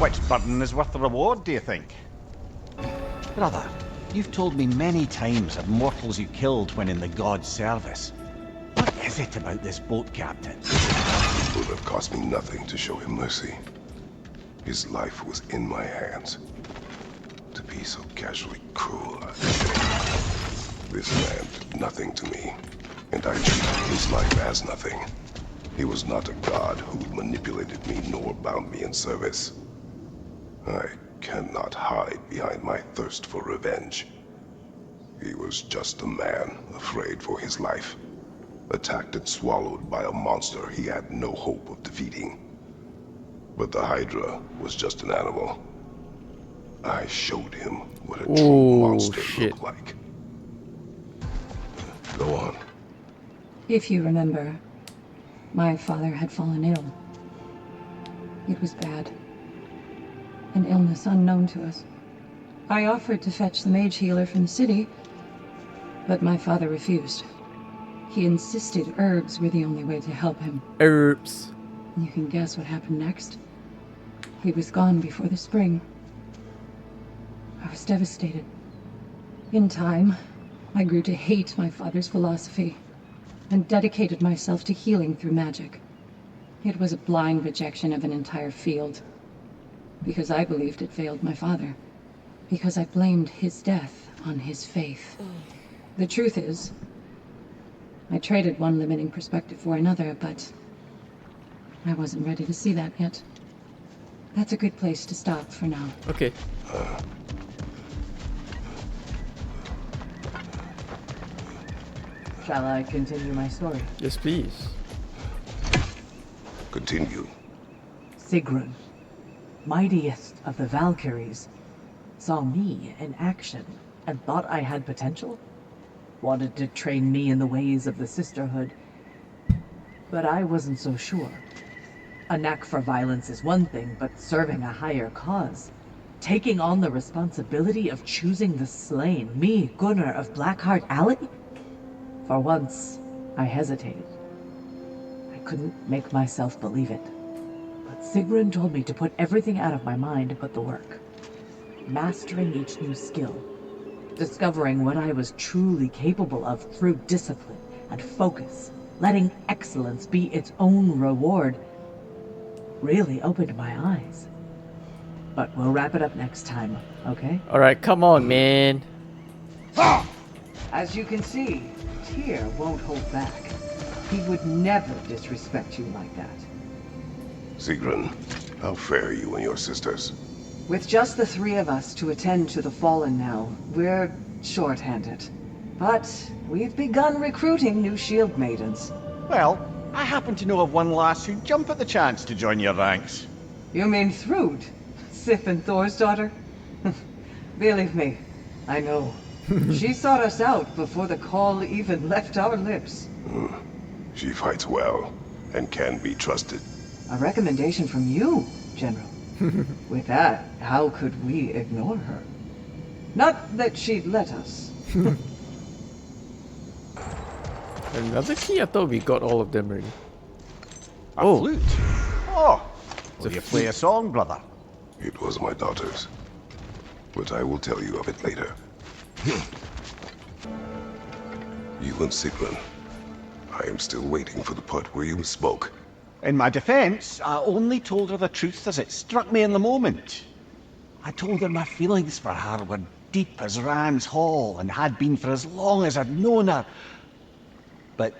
Which burden is worth the reward, do you think? Brother, you've told me many times of mortals you killed when in the god's service. What is it about this boat captain? It would have cost me nothing to show him mercy. His life was in my hands. To be so casually cruel, this man did nothing to me, and I treated his life as nothing. He was not a god who manipulated me nor bound me in service. I cannot hide behind my thirst for revenge. He was just a man afraid for his life, attacked and swallowed by a monster he had no hope of defeating. But the Hydra was just an animal. I showed him what a true Oh, monster shit. looked like. Go on. If you remember, my father had fallen ill. It was bad. An illness unknown to us. I offered to fetch the mage healer from the city, but my father refused. He insisted herbs were the only way to help him. Herbs. You can guess what happened next. He was gone before the spring. I was devastated. In time, I grew to hate my father's philosophy and dedicated myself to healing through magic. It was a blind rejection of an entire field. Because I believed it failed my father. Because I blamed his death on his faith. The truth is, I traded one limiting perspective for another, but I wasn't ready to see that yet. That's a good place to stop for now. Okay. Shall I continue my story? Yes, please. Continue. Sigrun, mightiest of the Valkyries, saw me in action and thought I had potential. Wanted to train me in the ways of the sisterhood. But I wasn't so sure. A knack for violence is one thing, but serving a higher cause, taking on the responsibility of choosing the slain, me, Gunnar of Blackheart Alley? For once, I hesitated. I couldn't make myself believe it. But Sigrun told me to put everything out of my mind but the work. Mastering each new skill. Discovering what I was truly capable of through discipline and focus. Letting excellence be its own reward. Really opened my eyes. But we'll wrap it up next time, okay? Alright, come on, man. As you can see, Tyr won't hold back. He would never disrespect you like that. Sigrun, how fare you and your sisters? With just the three of us to attend to the fallen now, we're short-handed. But we've begun recruiting new shield maidens. Well, I happen to know of one lass who'd jump at the chance to join your ranks. You mean Thrud? Sif and Thor's daughter? Believe me, I know. She sought us out before the call even left our lips. She fights well and can be trusted. A recommendation from you, General. With that, how could we ignore her? Not that she'd let us. Another key? I thought we got all of them already. A Oh. flute? Oh, It's will a you play flute. a song, brother? It was my daughter's. But I will tell you of it later. You and Sigrun. I am still waiting for the part where you spoke. In my defense, I only told her the truth as it struck me in the moment. I told her my feelings for her were deep as Rand's Hall and had been for as long as I'd known her. But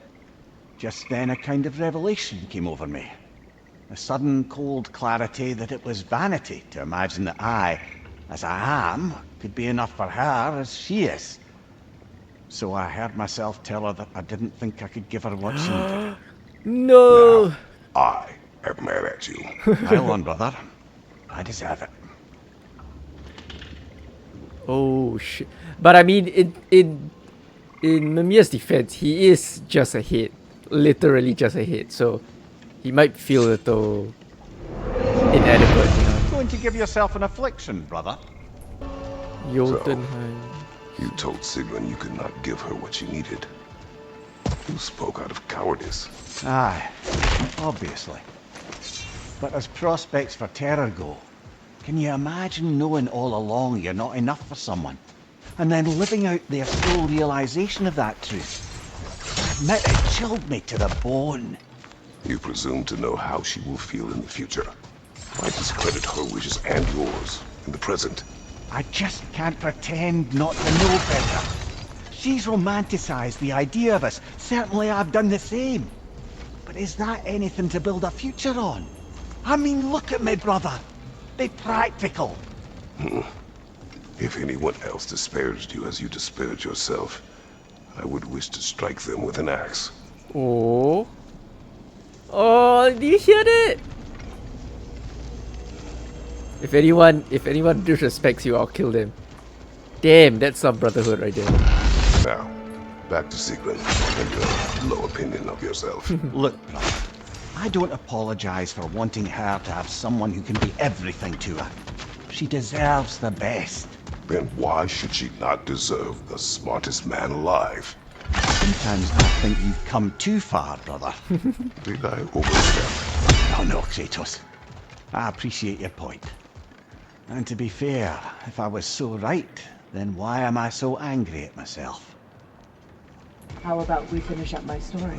just then a kind of revelation came over me. A sudden cold clarity that it was vanity to imagine that I, as I am, could be enough for her as she is. So I heard myself tell her that I didn't think I could give her what she needed. No! I am mad at you. Pile on, brother. I deserve it. Oh shit. But I mean, in Mimir's defense, he is just a hit. Literally just a hit. So he might feel a little inadequate, you know. Going to give yourself an affliction, brother. Jotunheim. You told Sigrun you could not give her what she needed. You spoke out of cowardice. Aye, obviously. But as prospects for terror go, can you imagine knowing all along you're not enough for someone, and then living out their full realization of that truth? Admit it chilled me to the bone. You presume to know how she will feel in the future. Why discredit her wishes and yours in the present? I just can't pretend not to know better. She's romanticized the idea of us. Certainly I've done the same. But is that anything to build a future on? I mean, look at me, brother. Be practical. If anyone else disparaged you as you disparaged yourself, I would wish to strike them with an axe. Oh. Oh, do you hear that? If anyone disrespects you, I'll kill them. Damn, that's some brotherhood right there. Now, Back to Sigrun and your low opinion of yourself. Look, brother, I don't apologize for wanting her to have someone who can be everything to her. She deserves the best. Then why should she not deserve the smartest man alive? Sometimes I think you've come too far, brother. Did I overstep? Oh no, Kratos. I appreciate your point. And to be fair, if I was so right, then why am I so angry at myself? How about we finish up my story?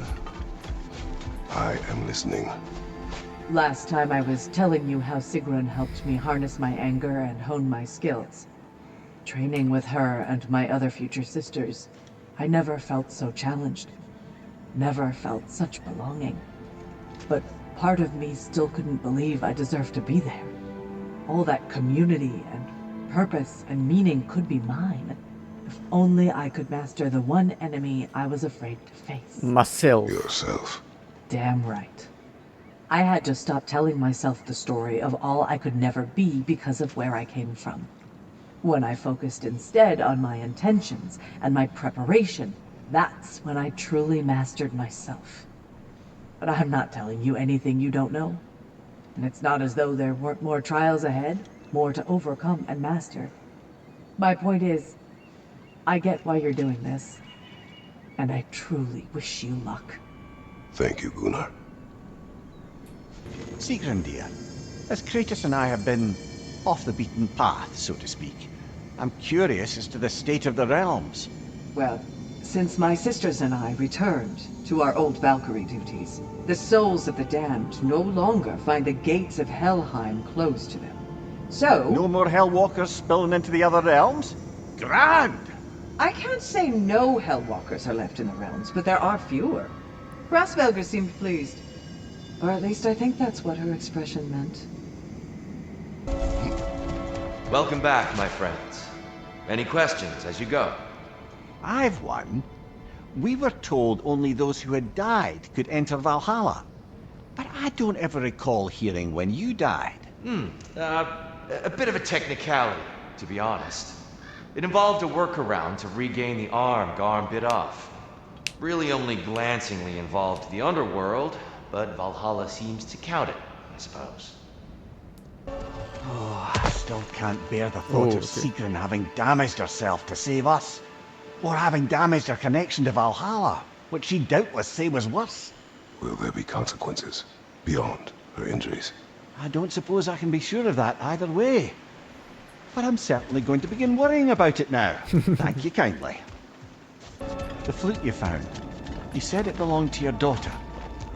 I am listening. Last time I was telling you how Sigrun helped me harness my anger and hone my skills. Training with her and my other future sisters, I never felt so challenged. Never felt such belonging. But part of me still couldn't believe I deserved to be there. All that community and purpose and meaning could be mine. If only I could master the one enemy I was afraid to face. Myself. Yourself. Damn right. I had to stop telling myself the story of all I could never be because of where I came from. When I focused instead on my intentions and my preparation, that's when I truly mastered myself. But I'm not telling you anything you don't know. And it's not as though there weren't more trials ahead, more to overcome and master. My point is, I get why you're doing this, and I truly wish you luck. Thank you, Gunnar. Sigrun, dear, as Kratos and I have been off the beaten path, so to speak, I'm curious as to the state of the realms. Well, since my sisters and I returned to our old Valkyrie duties, the souls of the damned no longer find the gates of Helheim closed to them. So... No more Hellwalkers spilling into the other realms? Grand! I can't say no Hellwalkers are left in the realms, but there are fewer. Grassvelger seemed pleased. Or at least I think that's what her expression meant. Welcome back, my friends. Any questions as you go? I've one. We were told only those who had died could enter Valhalla. But I don't ever recall hearing when you died. A bit of a technicality, to be honest. It involved a workaround to regain the arm Garm bit off. Really only glancingly involved the underworld, but Valhalla seems to count it, I suppose. Oh, I still can't bear the thought of Sigrun having damaged herself to save us. Or having damaged her connection to Valhalla, which she'd doubtless say was worse. Will there be consequences beyond her injuries? I don't suppose I can be sure of that either way. But I'm certainly going to begin worrying about it now. Thank you kindly. The flute you found, you said it belonged to your daughter.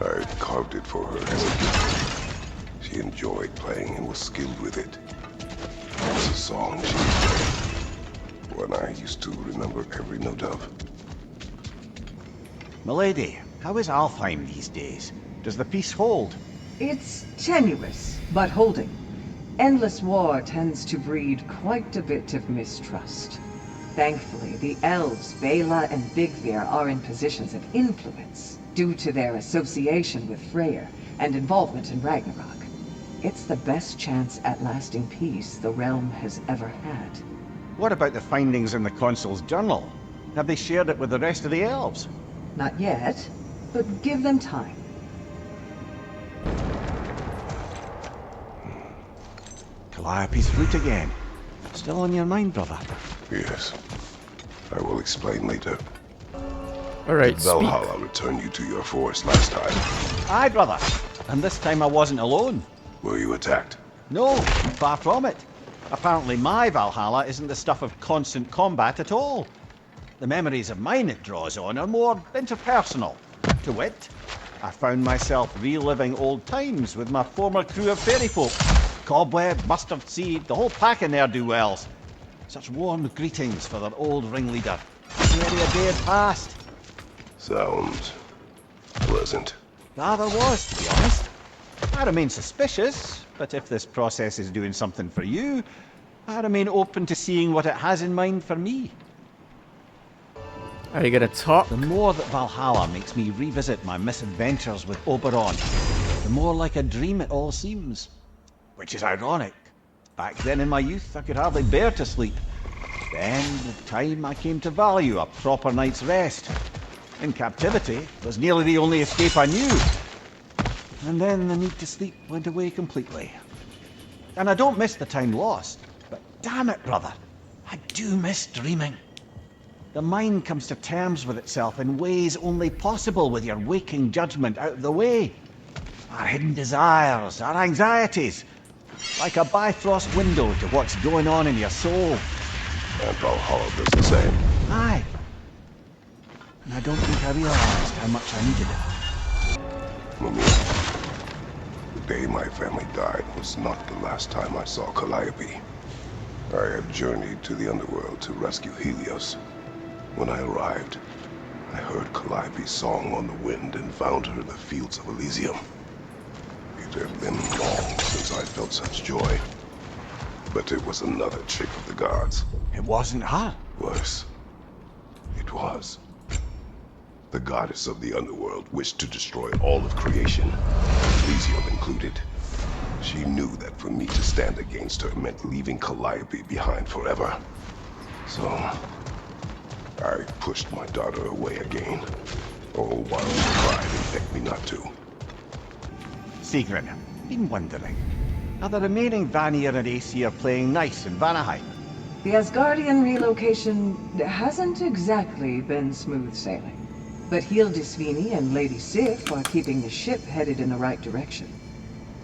I carved it for her as a gift. She enjoyed playing and was skilled with it. It was a song she played, one I used to remember every note of. Milady, how is Alfheim these days? Does the peace hold? It's tenuous, but holding. Endless war tends to breed quite a bit of mistrust. Thankfully, the elves, Bela and Bigvir, are in positions of influence due to their association with Freyr and involvement in Ragnarok. It's the best chance at lasting peace the realm has ever had. What about the findings in the consul's journal? Have they shared it with the rest of the elves? Not yet, but give them time. Calliope's flute again. Still on your mind, brother? Yes. I will explain later. Alright, Did speak. Valhalla return you to your forest last time? Aye, brother. And this time I wasn't alone. Were you attacked? No, far from it. Apparently my Valhalla isn't the stuff of constant combat at all. The memories of mine it draws on are more interpersonal. To wit, I found myself reliving old times with my former crew of fairy folk. Cobweb, mustard seed, the whole pack of ne'er-do-wells. Such warm greetings for their old ringleader. Nary a day had passed. Sounds pleasant. Rather was, to be honest. I remain suspicious, but if this process is doing something for you, I remain open to seeing what it has in mind for me. Are you gonna talk? The more that Valhalla makes me revisit my misadventures with Oberon, the more like a dream it all seems. Which is ironic. Back then in my youth, I could hardly bear to sleep. Then, with time, I came to value a proper night's rest. In captivity, it was nearly the only escape I knew. And then the need to sleep went away completely. And I don't miss the time lost, but damn it, brother, I do miss dreaming. The mind comes to terms with itself in ways only possible with your waking judgment out of the way. Our hidden desires, our anxieties, like a bifrost window to what's going on in your soul. And Valhalla does the same. Aye. And I don't think I realized how much I needed it. Mimir, the day my family died was not the last time I saw Calliope. I had journeyed to the underworld to rescue Helios. When I arrived, I heard Calliope's song on the wind and found her in the fields of Elysium. It had been long since I felt such joy. But it was another trick of the gods. It wasn't her. Worse. It was. The goddess of the underworld wished to destroy all of creation, Elysium included. She knew that for me to stand against her meant leaving Calliope behind forever. So, I pushed my daughter away again. All while she cried and begged me not to. Sigrun, been wondering. Are the remaining Vanir and Aesir playing nice in Vanaheim? The Asgardian relocation hasn't exactly been smooth sailing. But Hildisvini and Lady Sif are keeping the ship headed in the right direction.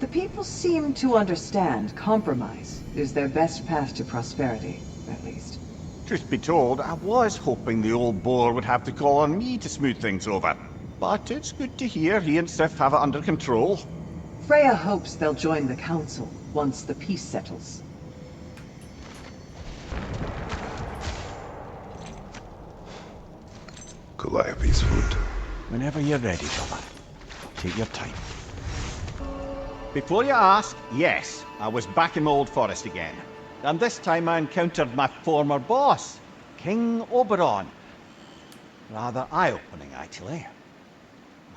The people seem to understand compromise is their best path to prosperity, at least. Truth be told, I was hoping the old boar would have to call on me to smooth things over. But it's good to hear he and Sif have it under control. Freya hopes they'll join the council once the peace settles. Calliope's foot. Whenever you're ready, brother. Take your time. Before you ask, yes, I was back in my old forest again. And this time I encountered my former boss, King Oberon. Rather eye-opening, actually.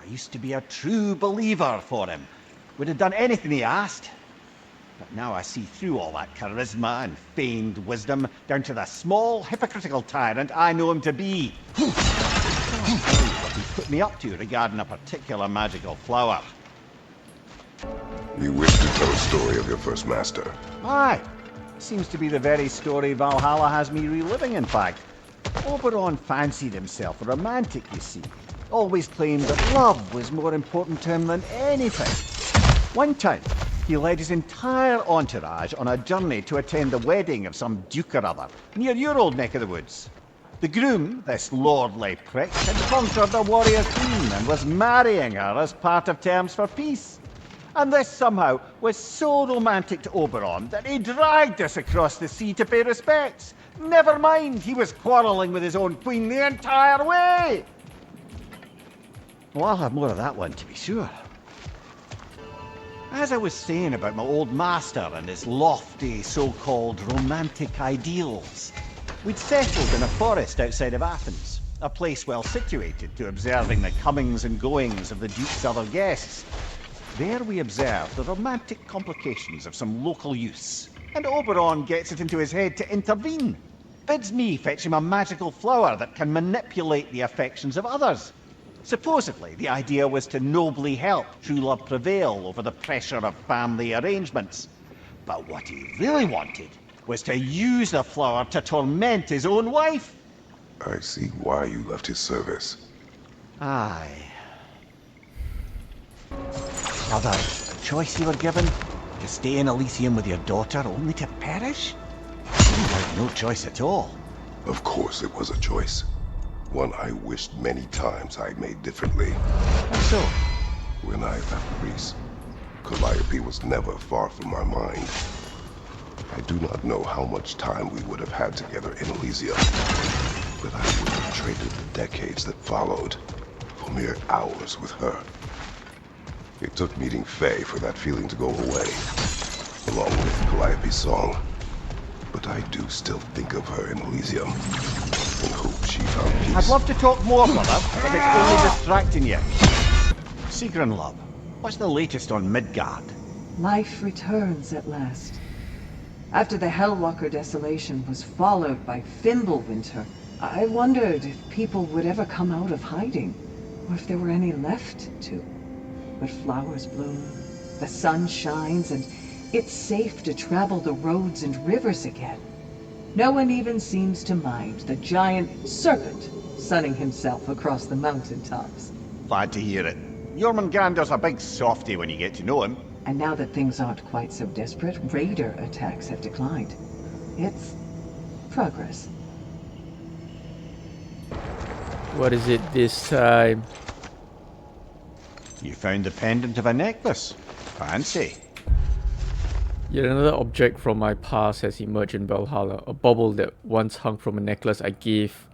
I used to be a true believer for him. Would have done anything he asked. But now I see through all that charisma and feigned wisdom down to the small, hypocritical tyrant I know him to be. What he put me up to regarding a particular magical flower. You wish to tell a story of your first master. Aye. Seems to be the very story Valhalla has me reliving, in fact. Oberon fancied himself a romantic, you see. Always claimed that love was more important to him than anything. One time, he led his entire entourage on a journey to attend the wedding of some duke or other, near your old neck of the woods. The groom, this lordly prick, had conquered the warrior queen and was marrying her as part of terms for peace. And this somehow was so romantic to Oberon that he dragged us across the sea to pay respects. Never mind, he was quarrelling with his own queen the entire way. Well, I'll have more of that one, to be sure. As I was saying about my old master and his lofty so-called romantic ideals, we'd settled in a forest outside of Athens, a place well situated to observing the comings and goings of the Duke's other guests. There we observed the romantic complications of some local youths, and Oberon gets it into his head to intervene. Bids me fetch him a magical flower that can manipulate the affections of others. Supposedly, the idea was to nobly help true love prevail over the pressure of family arrangements. But what he really wanted was to use the flower to torment his own wife. I see why you left his service. Aye. Brother, the choice you were given, to stay in Elysium with your daughter only to perish? You had no choice at all. Of course it was a choice. One I wished many times I'd made differently. And so? When I left Greece, Calliope was never far from my mind. I do not know how much time we would have had together in Elysium, but I would have traded the decades that followed for mere hours with her. It took meeting Faye for that feeling to go away, along with Calliope's song. But I do still think of her in Elysium, and hope she found peace. I'd love to talk more, brother, if it's only distracting you. Sigrun, love, what's the latest on Midgard? Life returns at last. After the Hellwalker desolation was followed by Fimbulwinter, I wondered if people would ever come out of hiding, or if there were any left to. But flowers bloom, the sun shines, and it's safe to travel the roads and rivers again. No one even seems to mind the giant serpent sunning himself across the mountaintops. Glad to hear it. Jormungandr's a big softy when you get to know him. And now that things aren't quite so desperate, raider attacks have declined. It's progress. What is it this time? You found the pendant of a necklace. Fancy. Yet another object from my past has emerged in Valhalla. A bauble that once hung from a necklace I gave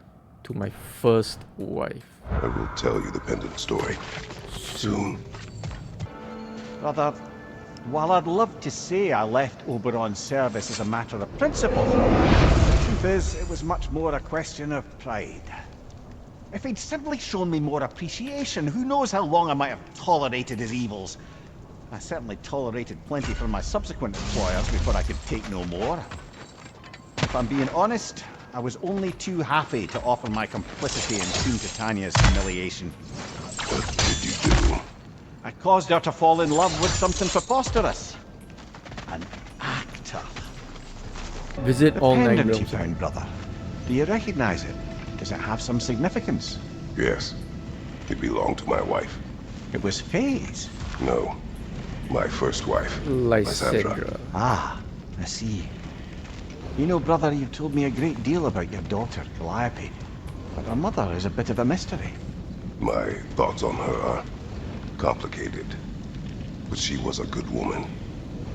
to my first wife. I will tell you the pendant story. Soon. Brother, while I'd love to say I left Oberon's service as a matter of principle, the truth is, it was much more a question of pride. If he'd simply shown me more appreciation, who knows how long I might have tolerated his evils. I certainly tolerated plenty from my subsequent employers before I could take no more. If I'm being honest, I was only too happy to offer my complicity in Queen Titania's humiliation. What did you do? I caused her to fall in love with something preposterous. An actor. Visit The all nine pendant you realms. found, brother. Do you recognize it? Does it have some significance? Yes. It belonged to my wife. It was Faye's. No. My first wife. Lysandra. Ah, I see. You know, brother, you've told me a great deal about your daughter, Calliope. But her mother is a bit of a mystery. My thoughts on her are complicated. But she was a good woman,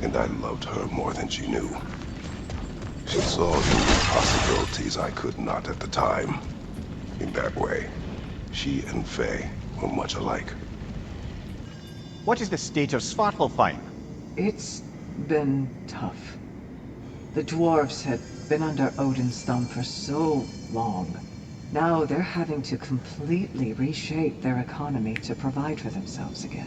and I loved her more than she knew. She saw in me possibilities I could not at the time. In that way, she and Faye were much alike. What is the state of Svartalfheim? It's been tough. The dwarves had been under Odin's thumb for so long. Now they're having to completely reshape their economy to provide for themselves again.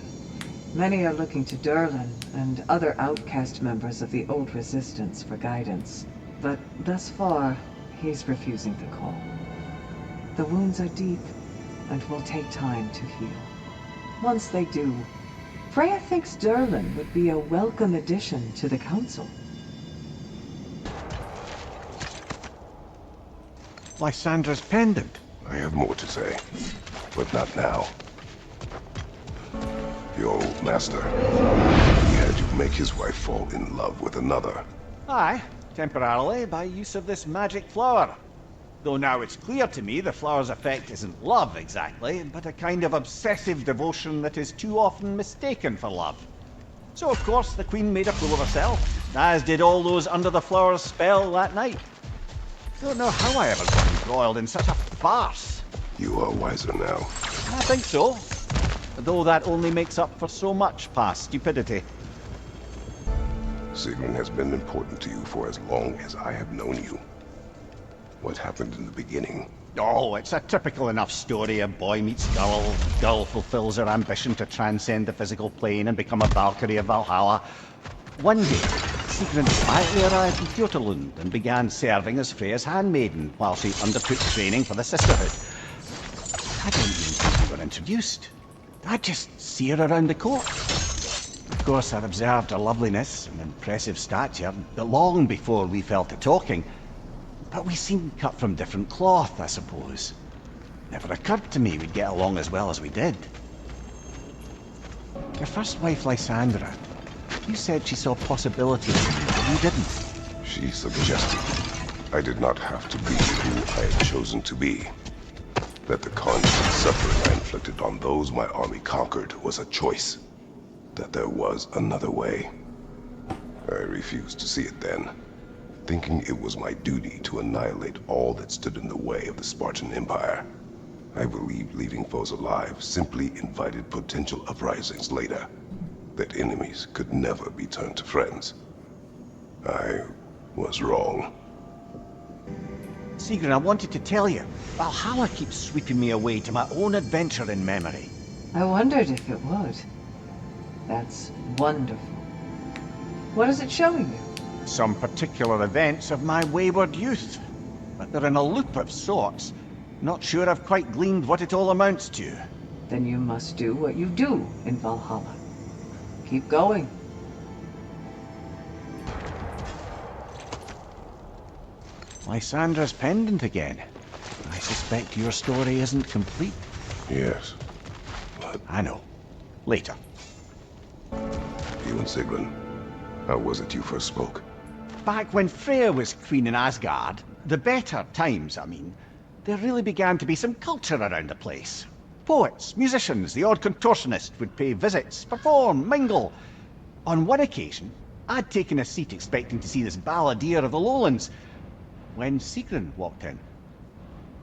Many are looking to Durlin and other outcast members of the old resistance for guidance. But thus far, he's refusing the call. The wounds are deep and will take time to heal. Once they do, Freya thinks Durlin would be a welcome addition to the council. Lysandra's pendant. I have more to say, but not now. Your old master, he had you make his wife fall in love with another. Aye, temporarily by use of this magic flower. Though now it's clear to me the flower's effect isn't love exactly, but a kind of obsessive devotion that is too often mistaken for love. So of course the Queen made a fool of herself, as did all those under the flower's spell that night. Don't know how I ever got embroiled in such a farce. You are wiser now. I think so. Though that only makes up for so much past stupidity. Sigrun has been important to you for as long as I have known you. What happened in the beginning? Oh, it's a typical enough story. A boy meets girl, girl fulfills her ambition to transcend the physical plane and become a Valkyrie of Valhalla. One day, Sigrun quietly arrived in Fjotalund and began serving as Freya's handmaiden while she undertook training for the sisterhood. I don't even think we were introduced. I just see her around the court. Of course, I observed her loveliness and impressive stature long before we fell to talking. But we seemed cut from different cloth, I suppose. Never occurred to me we'd get along as well as we did. Your first wife, Lysandra, you said she saw possibilities you didn't. She suggested I did not have to be who I had chosen to be. That the constant suffering I inflicted on those my army conquered was a choice. That there was another way. I refused to see it then, thinking it was my duty to annihilate all that stood in the way of the Spartan Empire. I believed leaving foes alive simply invited potential uprisings later, that enemies could never be turned to friends. I was wrong. Sigrun, I wanted to tell you, Valhalla keeps sweeping me away to my own adventure in memory. I wondered if it would. That's wonderful. What is it showing you? some particular events of my wayward youth. But they're in a loop of sorts. Not sure I've quite gleaned what it all amounts to. Then you must do what you do in Valhalla. Keep going. Lysandra's pendant again. I suspect your story isn't complete. Yes, but I know. Later. you and Sigrun, how was it you first spoke? Back when Freya was queen in Asgard, the better times, I mean, there really began to be some culture around the place. Poets, musicians, the odd contortionist would pay visits, perform, mingle. On one occasion, I'd taken a seat expecting to see this balladeer of the lowlands, when Sigrun walked in.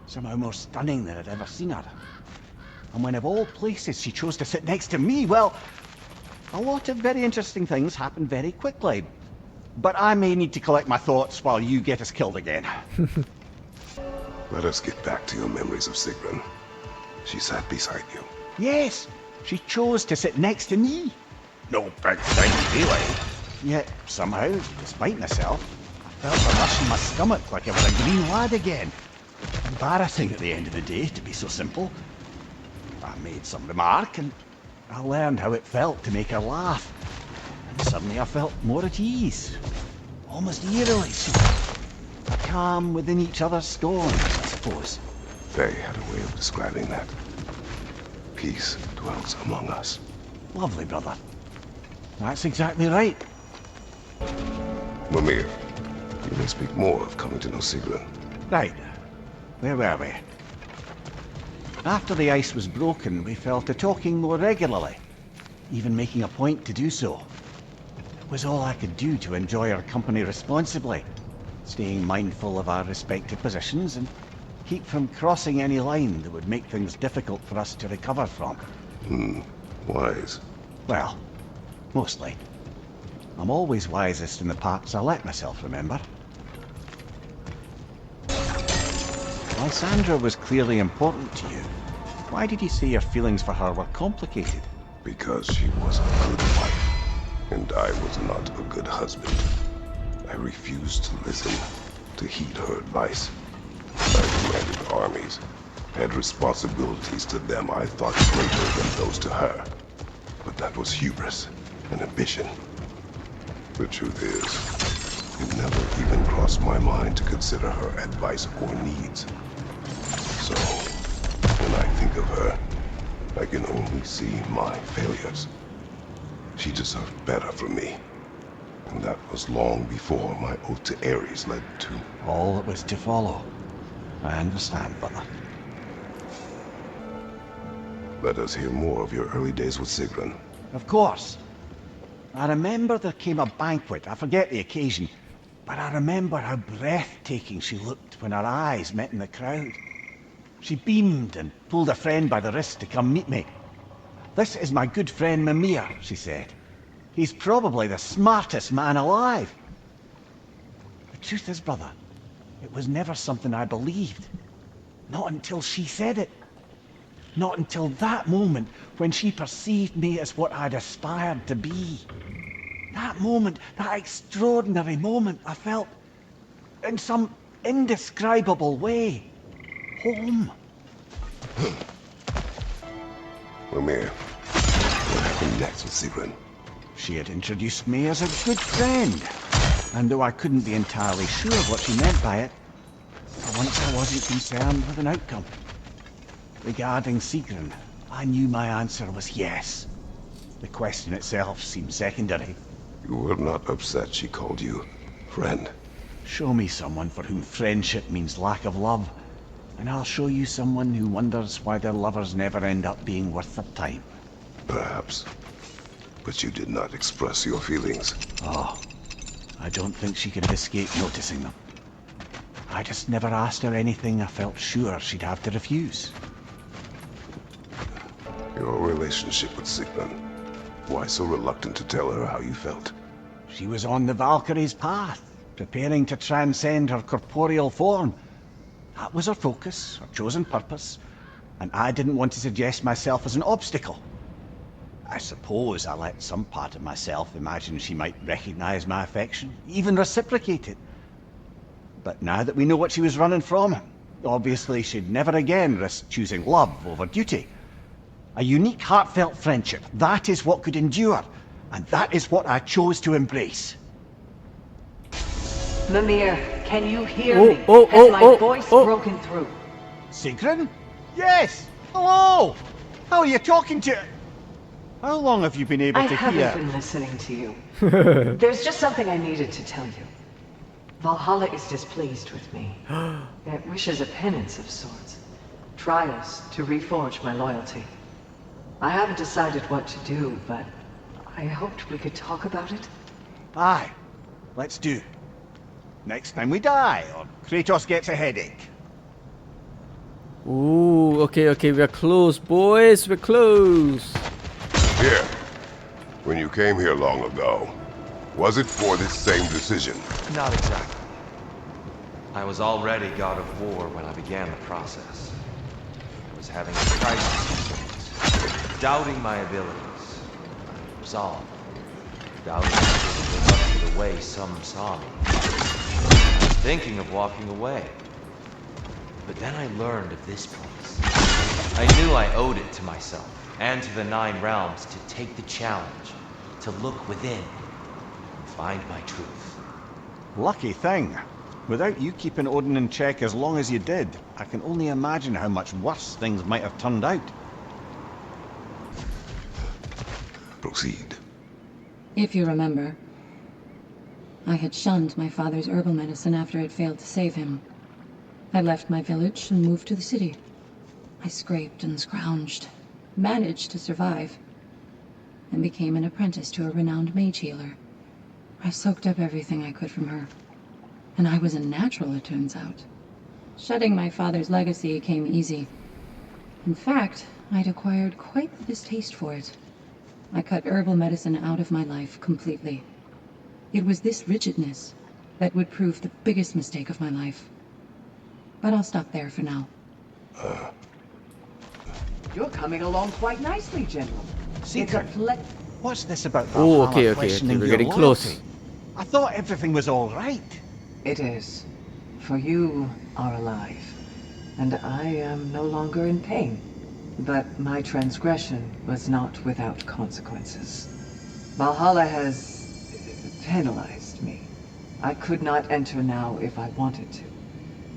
Somehow more stunning than I'd ever seen her. And when of all places she chose to sit next to me, well, a lot of very interesting things happened very quickly. But I may need to collect my thoughts while you get us killed again. Let us get back to your memories of Sigrun. She sat beside you. Yes, she chose to sit next to me. No big thing, really. Yet, somehow, despite myself, I felt a rush in my stomach like I was a green lad again. Embarrassing at the end of the day, to be so simple. I made some remark, and I learned how it felt to make her laugh. And suddenly I felt more at ease. Almost eerily so. A calm within each other's storms, I suppose. They had a way of describing that. Peace dwells among us. Lovely, brother. That's exactly right. Mimir, you may speak more of coming to know Sigrun. Right. Where were we? After the ice was broken, we fell to talking more regularly, even making a point to do so. It was all I could do to enjoy her company responsibly, staying mindful of our respective positions and keep from crossing any line that would make things difficult for us to recover from. Wise. Well, mostly. I'm always wisest in the parts I let myself remember. Lysandra was clearly important to you. Why did you say your feelings for her were complicated? Because she was a good wife, and I was not a good husband. I refused to listen, to heed her advice. I commanded armies, had responsibilities to them I thought greater than those to her. But that was hubris and ambition. The truth is, it never even crossed my mind to consider her advice or needs. So, when I think of her, I can only see my failures. She deserved better from me. And that was long before my oath to Ares led to... All that was to follow. I understand, brother. Let us hear more of your early days with Sigrun. Of course. I remember there came a banquet. I forget the occasion. But I remember how breathtaking she looked when her eyes met in the crowd. She beamed and pulled a friend by the wrist to come meet me. "This is my good friend Mimir," she said. "He's probably the smartest man alive." The truth is, brother, it was never something I believed. Not until she said it. Not until that moment when she perceived me as what I'd aspired to be. That moment, that extraordinary moment, I felt, in some indescribable way, home. Mimir, what happened next with Sigrun? She had introduced me as a good friend, and though I couldn't be entirely sure what she meant by it, for once I wasn't concerned with an outcome. Regarding Sigrun, I knew my answer was yes. The question itself seemed secondary. You were not upset she called you friend. Show me someone for whom friendship means lack of love, and I'll show you someone who wonders why their lovers never end up being worth their time. Perhaps. But you did not express your feelings. Oh, I don't think she could have escaped noticing them. I just never asked her anything I felt sure she'd have to refuse. Your relationship with Sigrun. Why so reluctant to tell her how you felt? She was on the Valkyrie's path, preparing to transcend her corporeal form. That was her focus, her chosen purpose, and I didn't want to suggest myself as an obstacle. I suppose I let some part of myself imagine she might recognize my affection, even reciprocate it. But now that we know what she was running from, obviously she'd never again risk choosing love over duty. A unique, heartfelt friendship, that is what could endure, and that is what I chose to embrace. Mimir, can you hear Oh, me? oh, Has oh, my oh, voice oh. broken through? Sigrun? Yes! Hello! How are you talking to... How long have you been able I to haven't hear? been listening to you. There's just something I needed to tell you. Valhalla is displeased with me. It wishes a penance of sorts. Trials to reforge my loyalty. I haven't decided what to do, but I hoped we could talk about it. Aye, let's do. Next time we die, or Kratos gets a headache. Ooh, okay, we're close, boys. We're close. Here. When you came here long ago, was it for this same decision? Not exactly. I was already God of War when I began the process. I was having a crisis of sorts, doubting my abilities, my resolve, doubting I could live up to the way some saw me. I was thinking of walking away. But then I learned of this place. I knew I owed it to myself and to the Nine Realms to take the challenge, to look within, and find my truth. Lucky thing. Without you keeping Odin in check as long as you did, I can only imagine how much worse things might have turned out. Proceed. If you remember, I had shunned my father's herbal medicine after it failed to save him. I left my village and moved to the city. I scraped and scrounged, managed to survive, and became an apprentice to a renowned mage healer. I soaked up everything I could from her, and I was a natural, it turns out. Shedding my father's legacy came easy. In fact, I'd acquired quite the distaste for it. I cut herbal medicine out of my life completely. It was this rigidness that would prove the biggest mistake of my life. But I'll stop there for now. You're coming along quite nicely, General. Secret. It's a What's this about Oh, Valhalla okay, questioning we're your getting loyalty? close. I thought everything was all right. It is. For you are alive, and I am no longer in pain. But my transgression was not without consequences. Valhalla has penalized me. I could not enter now if I wanted to.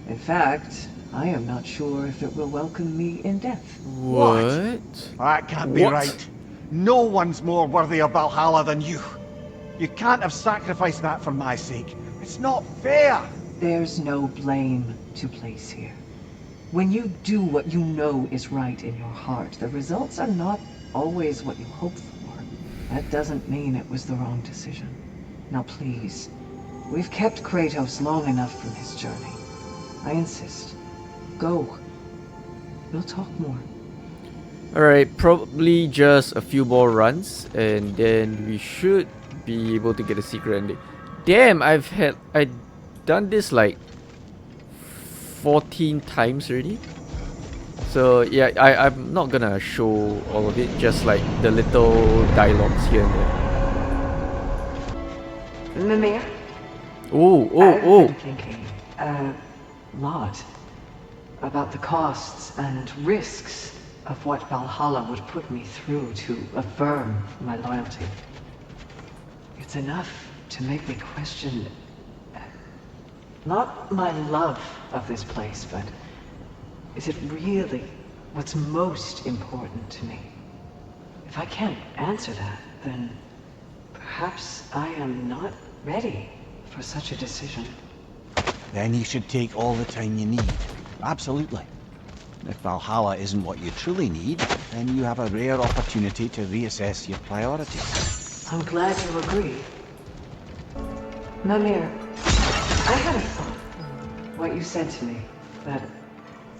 In fact, I am not sure if it will welcome me in death. What? That can't be What? right. No one's more worthy of Valhalla than you. You can't have sacrificed that for my sake. It's not fair. There's no blame to place here. When you do what you know is right in your heart, the results are not always what you hope for. That doesn't mean it was the wrong decision. Now please, we've kept Kratos long enough from his journey. I insist. Go. We'll talk more. Alright, probably just a few more runs and then we should be able to get a secret ending. Damn, I done this like 14 times already. So yeah, I'm not gonna show all of it, just like the little dialogues here and there. Mimir? Oh, I've been thinking a lot about the costs and risks of what Valhalla would put me through to affirm my loyalty. It's enough to make me question not my love of this place, but is it really what's most important to me? If I can't answer that, then perhaps I am not ready for such a decision. Then you should take all the time you need. Absolutely. If Valhalla isn't what you truly need, then you have a rare opportunity to reassess your priorities. I'm glad you agree. Mimir, I had a thought. What you said to me, that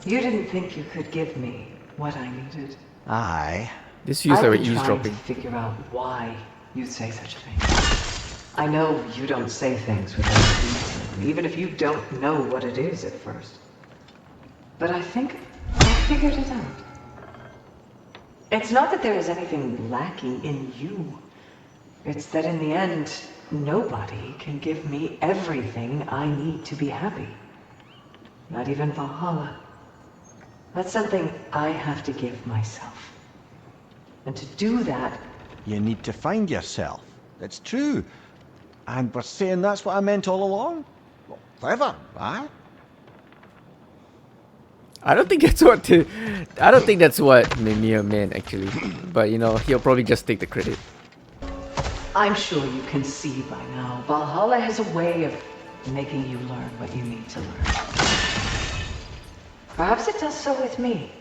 you didn't think you could give me what I needed. Aye. This feels I've like we're been trying eavesdropping. to figure out why you'd say such a thing. I know you don't say things without reason, even if you don't know what it is at first. But I think I figured it out. It's not that there is anything lacking in you. It's that in the end, nobody can give me everything I need to be happy. Not even Valhalla. That's something I have to give myself. And to do that... You need to find yourself. It's true. And we're saying that's what I meant all along? Well, clever, right? I don't think that's what Mimir meant actually. But you know, he'll probably just take the credit. I'm sure you can see by now, Valhalla has a way of making you learn what you need to learn. Perhaps it does so with me,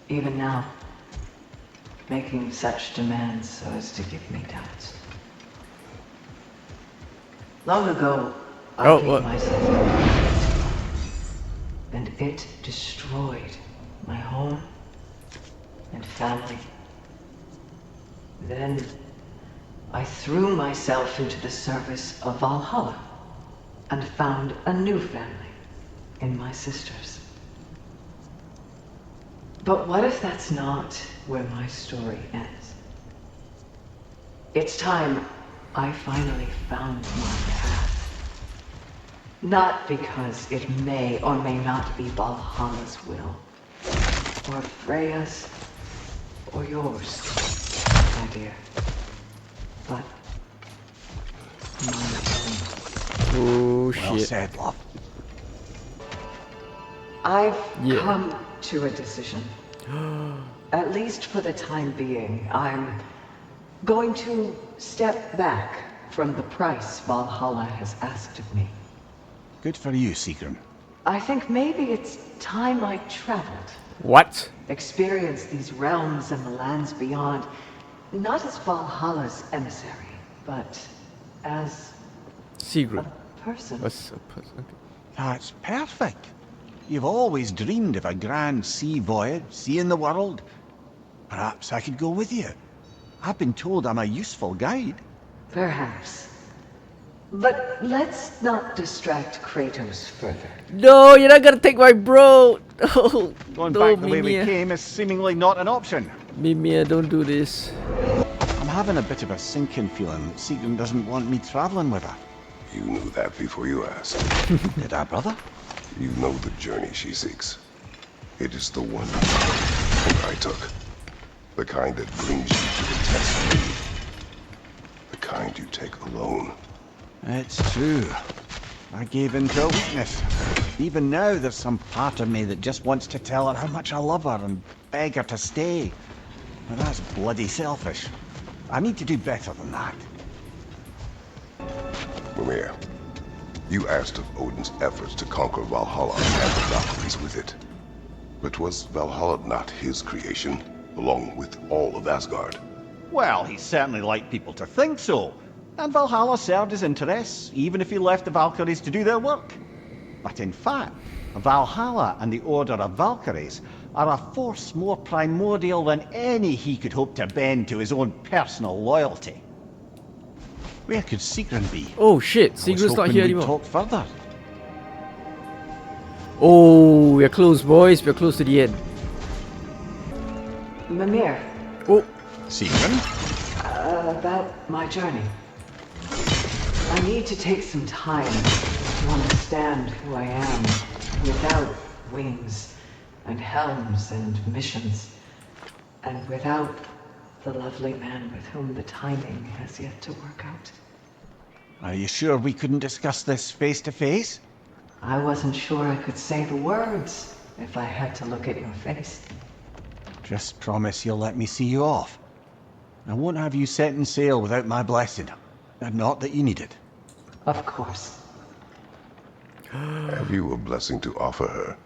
even now, making such demands so as to give me doubts. Long ago, I gave myself a and it destroyed my home and family. Then I threw myself into the service of Valhalla and found a new family in my sisters. But what if that's not where my story ends? It's time I finally found my path. Not because it may or may not be Valhalla's will, or Freya's, or yours, my dear, but mine own. Oh shit. Well said, love. I've come to a decision. At least for the time being, I'm going to step back from the price Valhalla has asked of me. Good for you, Sigrun. I think maybe it's time I traveled. What? Experience these realms and the lands beyond, not as Valhalla's emissary, but as Sigrun. a person. What's a person? Okay. That's perfect. You've always dreamed of a grand sea voyage, seeing the world. Perhaps I could go with you. I've been told I'm a useful guide. Perhaps. But let's not distract Kratos further. No, you're not gonna take my bro. Oh, Going no, back the way we Mimir. came is seemingly not an option. Mimir, don't do this. I'm having a bit of a sinking feeling that Sigrun doesn't want me travelling with her. You knew that before you asked. Did I, brother? You know the journey she seeks. It is the one I took. The kind that brings you to the test. The kind you take alone. It's true. I gave in to a weakness. Even now, there's some part of me that just wants to tell her how much I love her and beg her to stay. But that's bloody selfish. I need to do better than that. Mimir, you asked of Odin's efforts to conquer Valhalla and the Valkyries with it. But was Valhalla not his creation, along with all of Asgard? Well, he certainly liked people to think so. And Valhalla served his interests, even if he left the Valkyries to do their work. But in fact, Valhalla and the Order of Valkyries are a force more primordial than any he could hope to bend to his own personal loyalty. Where could Sigrun be? Oh shit, I was Sigrun's not hoping here we'd anymore. talk further. Oh, we're close, boys. We're close to the end. Mimir, Oh, Sigrun? about my journey. I need to take some time to understand who I am without wings and helms and missions, and without the lovely man with whom the timing has yet to work out. Are you sure we couldn't discuss this face to face? I wasn't sure I could say the words if I had to look at your face. Just promise you'll let me see you off. I won't have you setting sail without my blessing. And not that you need it. Of course. Have you a blessing to offer her?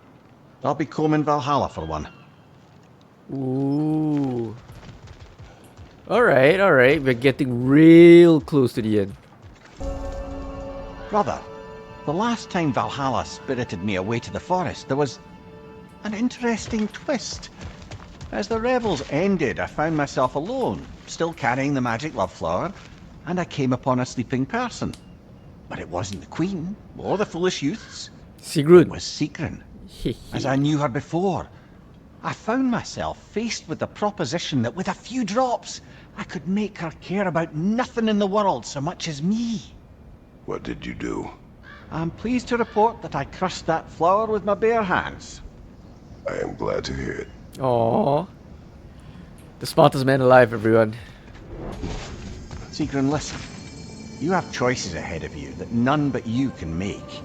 I'll be combing Valhalla for one. ooh. Alright, alright. We're getting real close to the end. Brother, the last time Valhalla spirited me away to the forest, there was an interesting twist. As the revels ended, I found myself alone, still carrying the magic love flower, and I came upon a sleeping person. But it wasn't the queen, or the foolish youths. It Sigrun. was Sigrun, as I knew her before. I found myself faced with the proposition that with a few drops, I could make her care about nothing in the world so much as me. What did you do? I'm pleased to report that I crushed that flower with my bare hands. I am glad to hear it. Aww. The smartest man alive, everyone. Sigrun, listen. You have choices ahead of you that none but you can make.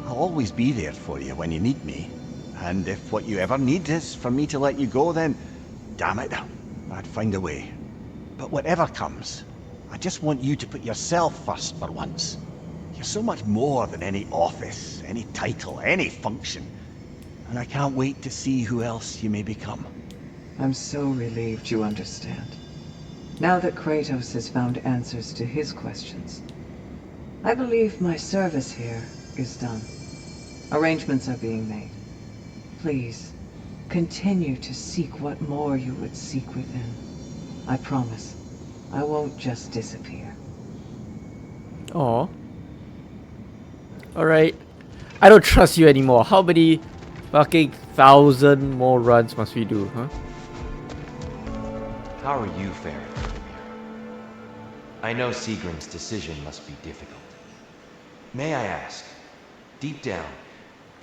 I'll always be there for you when you need me. And if what you ever need is for me to let you go, then damn it, I'd find a way. But whatever comes, I just want you to put yourself first for once. You're so much more than any office, any title, any function. And I can't wait to see who else you may become. I'm so relieved you understand. Now that Kratos has found answers to his questions, I believe my service here is done. Arrangements are being made. Please, continue to seek what more you would seek within. I promise, I won't just disappear. Aww. Alright. I don't trust you anymore. How many fucking 1,000 more runs must we do, huh? How are you faring, Mimir? I know Sigrun's decision must be difficult. May I ask, deep down,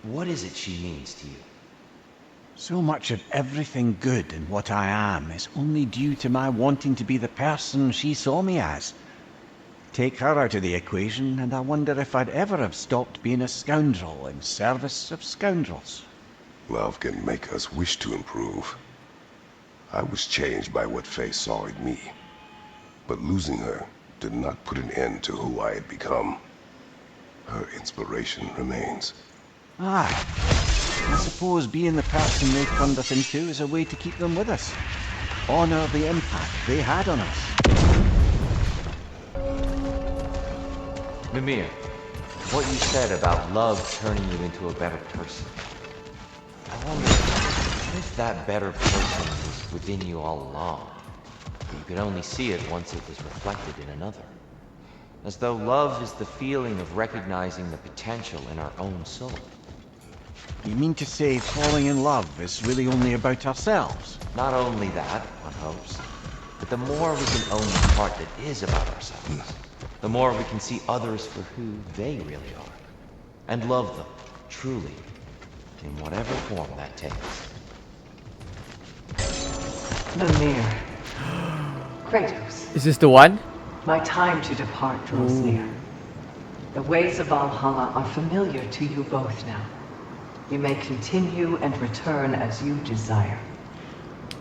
what is it she means to you? So much of everything good in what I am is only due to my wanting to be the person she saw me as. Take her out of the equation, and I wonder if I'd ever have stopped being a scoundrel in service of scoundrels. Love can make us wish to improve. I was changed by what Faye saw in me. But losing her did not put an end to who I had become. Her inspiration remains. Aye. I suppose being the person they turned us into is a way to keep them with us. Honor the impact they had on us. Mimir, what you said about love turning you into a better person. I wonder, what if that better person was within you all along? You could only see it once it was reflected in another. As though love is the feeling of recognizing the potential in our own soul. You mean to say falling in love is really only about ourselves? Not only that, one hopes, but the more we can own the part that is about ourselves, the more we can see others for who they really are, and love them, truly, in whatever form that takes. Mimir. Kratos, Is this the one? my time to depart draws near. The ways of Valhalla are familiar to you both now. You may continue and return as you desire.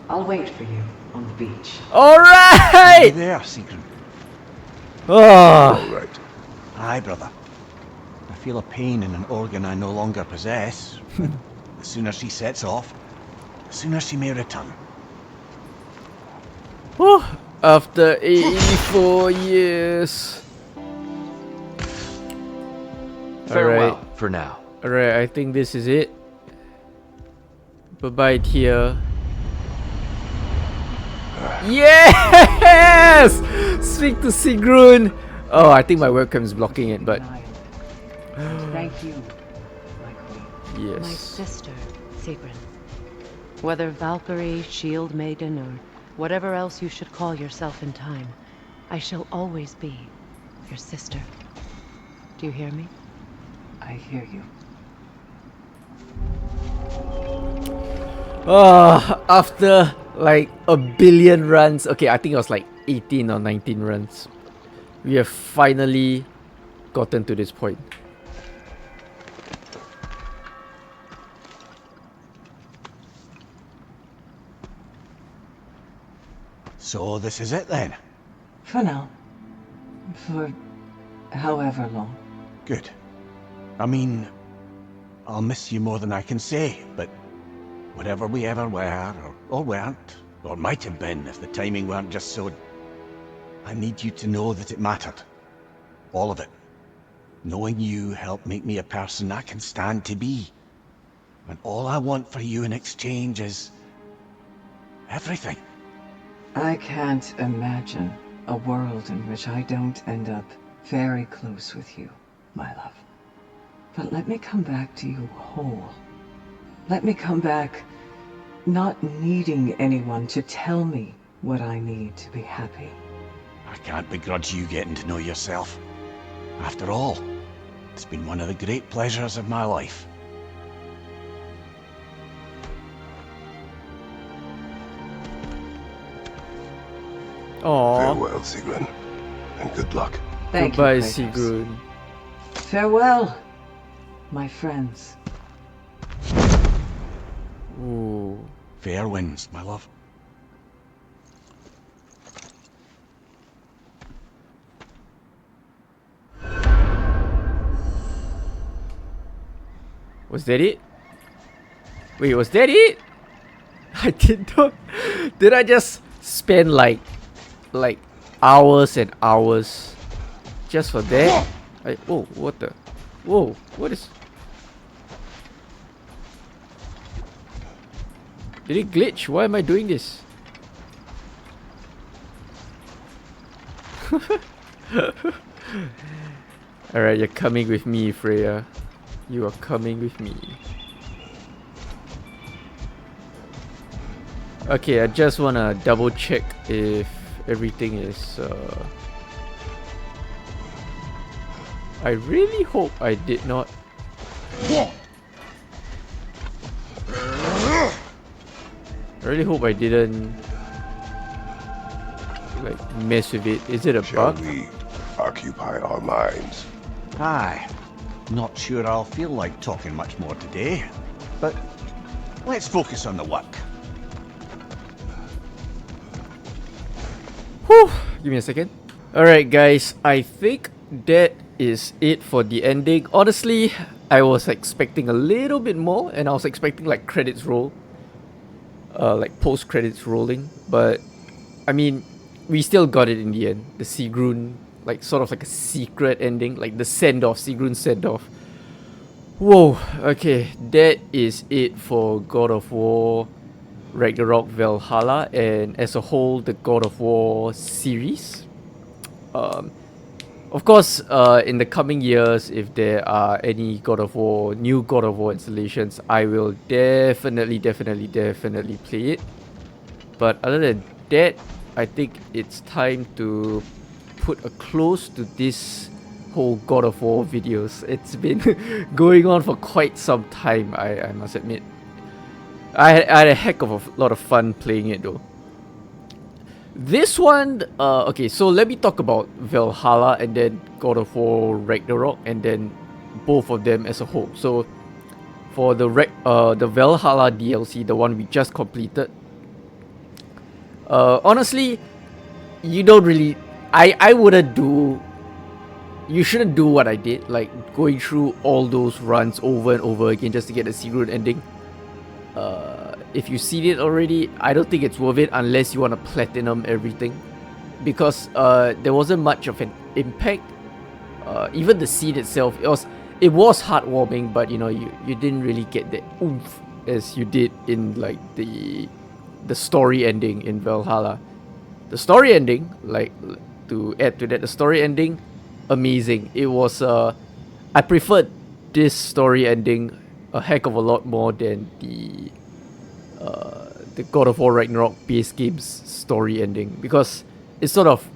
I'll wait for you on the beach. Alright! There, Sigrun. Oh. All right. Aye, brother. I feel a pain in an organ I no longer possess. But the sooner she sets off, the sooner she may return. Whew. After 84 years. Farewell for now. Alright, I think this is it. Bye-bye, Tia. Yes! Speak to Sigrun! Oh, I think my webcam is blocking it, but... Thank you, my queen. My Yes. sister, Sigrun. Whether Valkyrie, Shield Maiden, or whatever else you should call yourself in time, I shall always be your sister. Do you hear me? I hear you. After like a billion runs, okay, I think it was like 18 or 19 runs, we have finally gotten to this point. So this is it then? For now. For however long. Good. I mean, I'll miss you more than I can say, but whatever we ever were, or weren't, or might have been if the timing weren't just so... I need you to know that it mattered. All of it. Knowing you helped make me a person I can stand to be. And all I want for you in exchange is... everything. I can't imagine a world in which I don't end up very close with you, my love. But let me come back to you whole. Let me come back not needing anyone to tell me what I need to be happy. I can't begrudge you getting to know yourself. After all, it's been one of the great pleasures of my life. Aww. Farewell, Sigrun, and good luck. Thank Goodbye, you, Kratos. Sigrun. Farewell, my friends. Ooh. Fair winds, my love. Was that it? Wait, was that it? I did not. Did I just spend like hours and hours just for that? Oh, what the? Whoa, what is? Did it glitch? Why am I doing this? Alright, you're coming with me, Freya. You are coming with me. Okay, I just wanna double check if everything is I really hope I did not. I really hope I didn't like mess with it. Is it a Shall bug? we occupy our minds? Aye. Not sure I'll feel like talking much more today, but let's focus on the work. Whew, give me a second. Alright guys, I think that is it for the ending. Honestly, I was expecting a little bit more, and I was expecting like credits roll. Like post credits rolling, but I mean, we still got it in the end. The Sigrun, like sort of like a secret ending, like the send-off, Sigrun send-off. Whoa, okay, that is it for God of War Ragnarok Valhalla, and as a whole, the God of War series. Of course, in the coming years, if there are any God of War, new God of War installations, I will definitely play it. But other than that, I think it's time to put a close to this whole God of War videos. It's been going on for quite some time, I must admit. I had a heck of a lot of fun playing it though. This one, okay, so let me talk about Valhalla and then God of War Ragnarok, and then both of them as a whole. So for the Valhalla DLC, the one we just completed, honestly, you don't really, I wouldn't do, you shouldn't do what I did, like going through all those runs over and over again just to get a Sigrun ending. If you've seen it already, I don't think it's worth it unless you want to platinum everything, because there wasn't much of an impact. Even the scene itself, it was heartwarming, but you know, you didn't really get that oomph as you did in like the story ending in Valhalla. The story ending, like, to add to that, the story ending, amazing. It was I preferred this story ending a heck of a lot more than the God of War Ragnarok base game's story ending, because it's sort of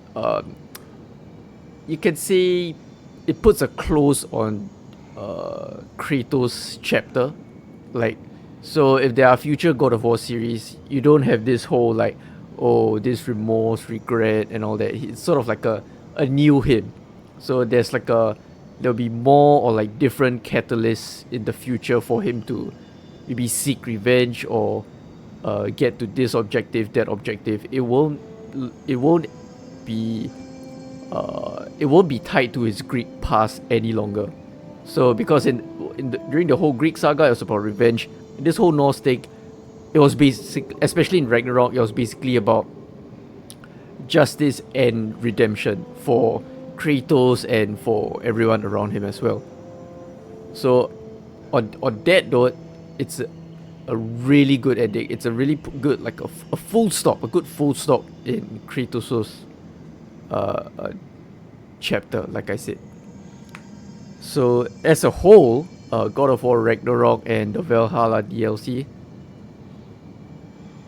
you can say it puts a close on Kratos' chapter. Like, so if there are future God of War series, you don't have this whole like, oh, this remorse, regret and all that. It's sort of like a new him. So there's like there'll be more or like different catalysts in the future for him to maybe seek revenge or get to this objective, that objective. It won't be tied to his Greek past any longer. So because during the whole Greek saga, it was about revenge. In this whole Norse thing, it was basic, especially in Ragnarok, it was basically about justice and redemption for Kratos and for everyone around him as well. So on that note, it's a really good ending. It's a really good, like a full stop, a good full stop in Kratos' chapter, like I said. So as a whole, God of War Ragnarok and the Valhalla DLC,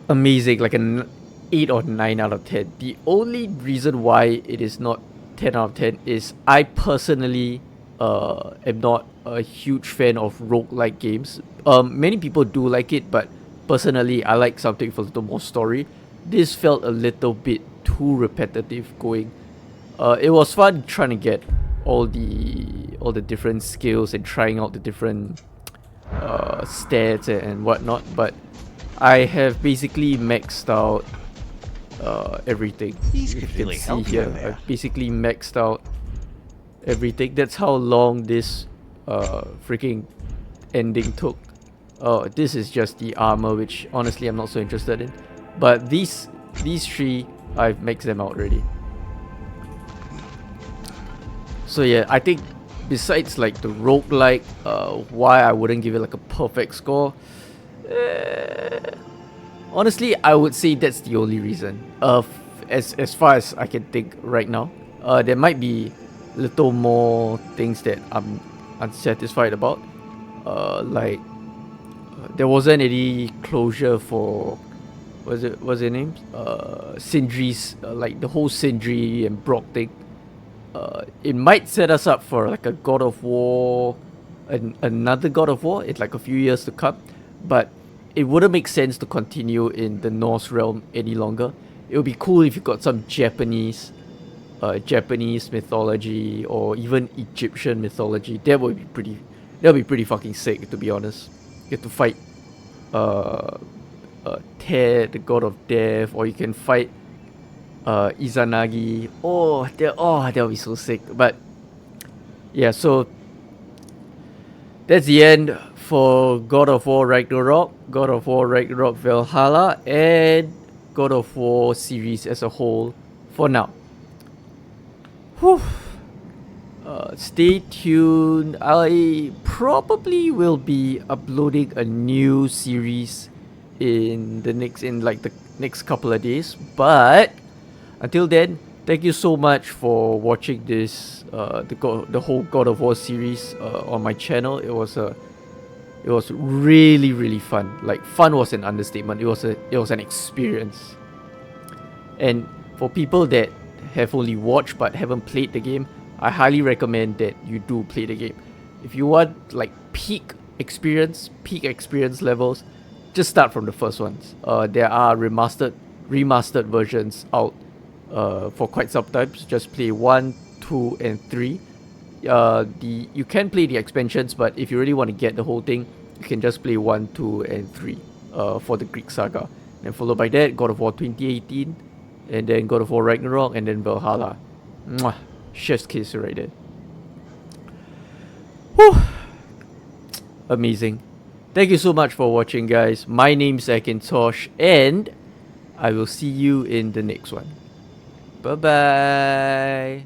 amazing, like an 8 or 9 out of 10. The only reason why it is not 10 out of 10 is I personally am not a huge fan of roguelike games. Many people do like it, but personally I like something with a little more story. This felt a little bit too repetitive going. It was fun trying to get all the different skills and trying out the different stats and whatnot, but I have basically maxed out everything. These If could you can really see help you here, in there. I've basically maxed out everything. That's how long this freaking ending took. Oh, this is just the armor, which honestly I'm not so interested in. But these three, I've maxed them out already. So yeah, I think besides like the roguelike, why I wouldn't give it like a perfect score, honestly I would say that's the only reason. As far as I can think right now, there might be little more things that I'm unsatisfied about. Like there wasn't any closure for what's their names? Sindri's like the whole Sindri and Brock thing. It might set us up for like a God of War, another God of War in like a few years to come, but it wouldn't make sense to continue in the Norse realm any longer. It would be cool if you got some Japanese mythology or even Egyptian mythology. That would be pretty fucking sick, to be honest. You get to fight Ted, the god of death, or you can fight Izanagi. That'll be so sick. But yeah, so that's the end for God of War Ragnarok, God of War Ragnarok Valhalla, and God of War series as a whole for now. Whew. Stay tuned. I probably will be uploading a new series in the next couple of days, but until then, thank you so much for watching this the whole God of War series on my channel. It was really fun. Like, fun was an understatement. It was an experience. And for people that have only watched but haven't played the game, I highly recommend that you do play the game. If you want like peak experience levels, just start from the first ones. There are remastered versions out for quite some time. Just play 1, 2, and 3. You can play the expansions, but if you really want to get the whole thing, you can just play 1, 2, and 3 for the Greek saga. And followed by that, God of War 2018, and then God of War Ragnarok, and then Valhalla. Mwah. Chef's kiss right there. Whew. Amazing. Thank you so much for watching, guys. My name's Akintoshhh, and I will see you in the next one. Bye bye.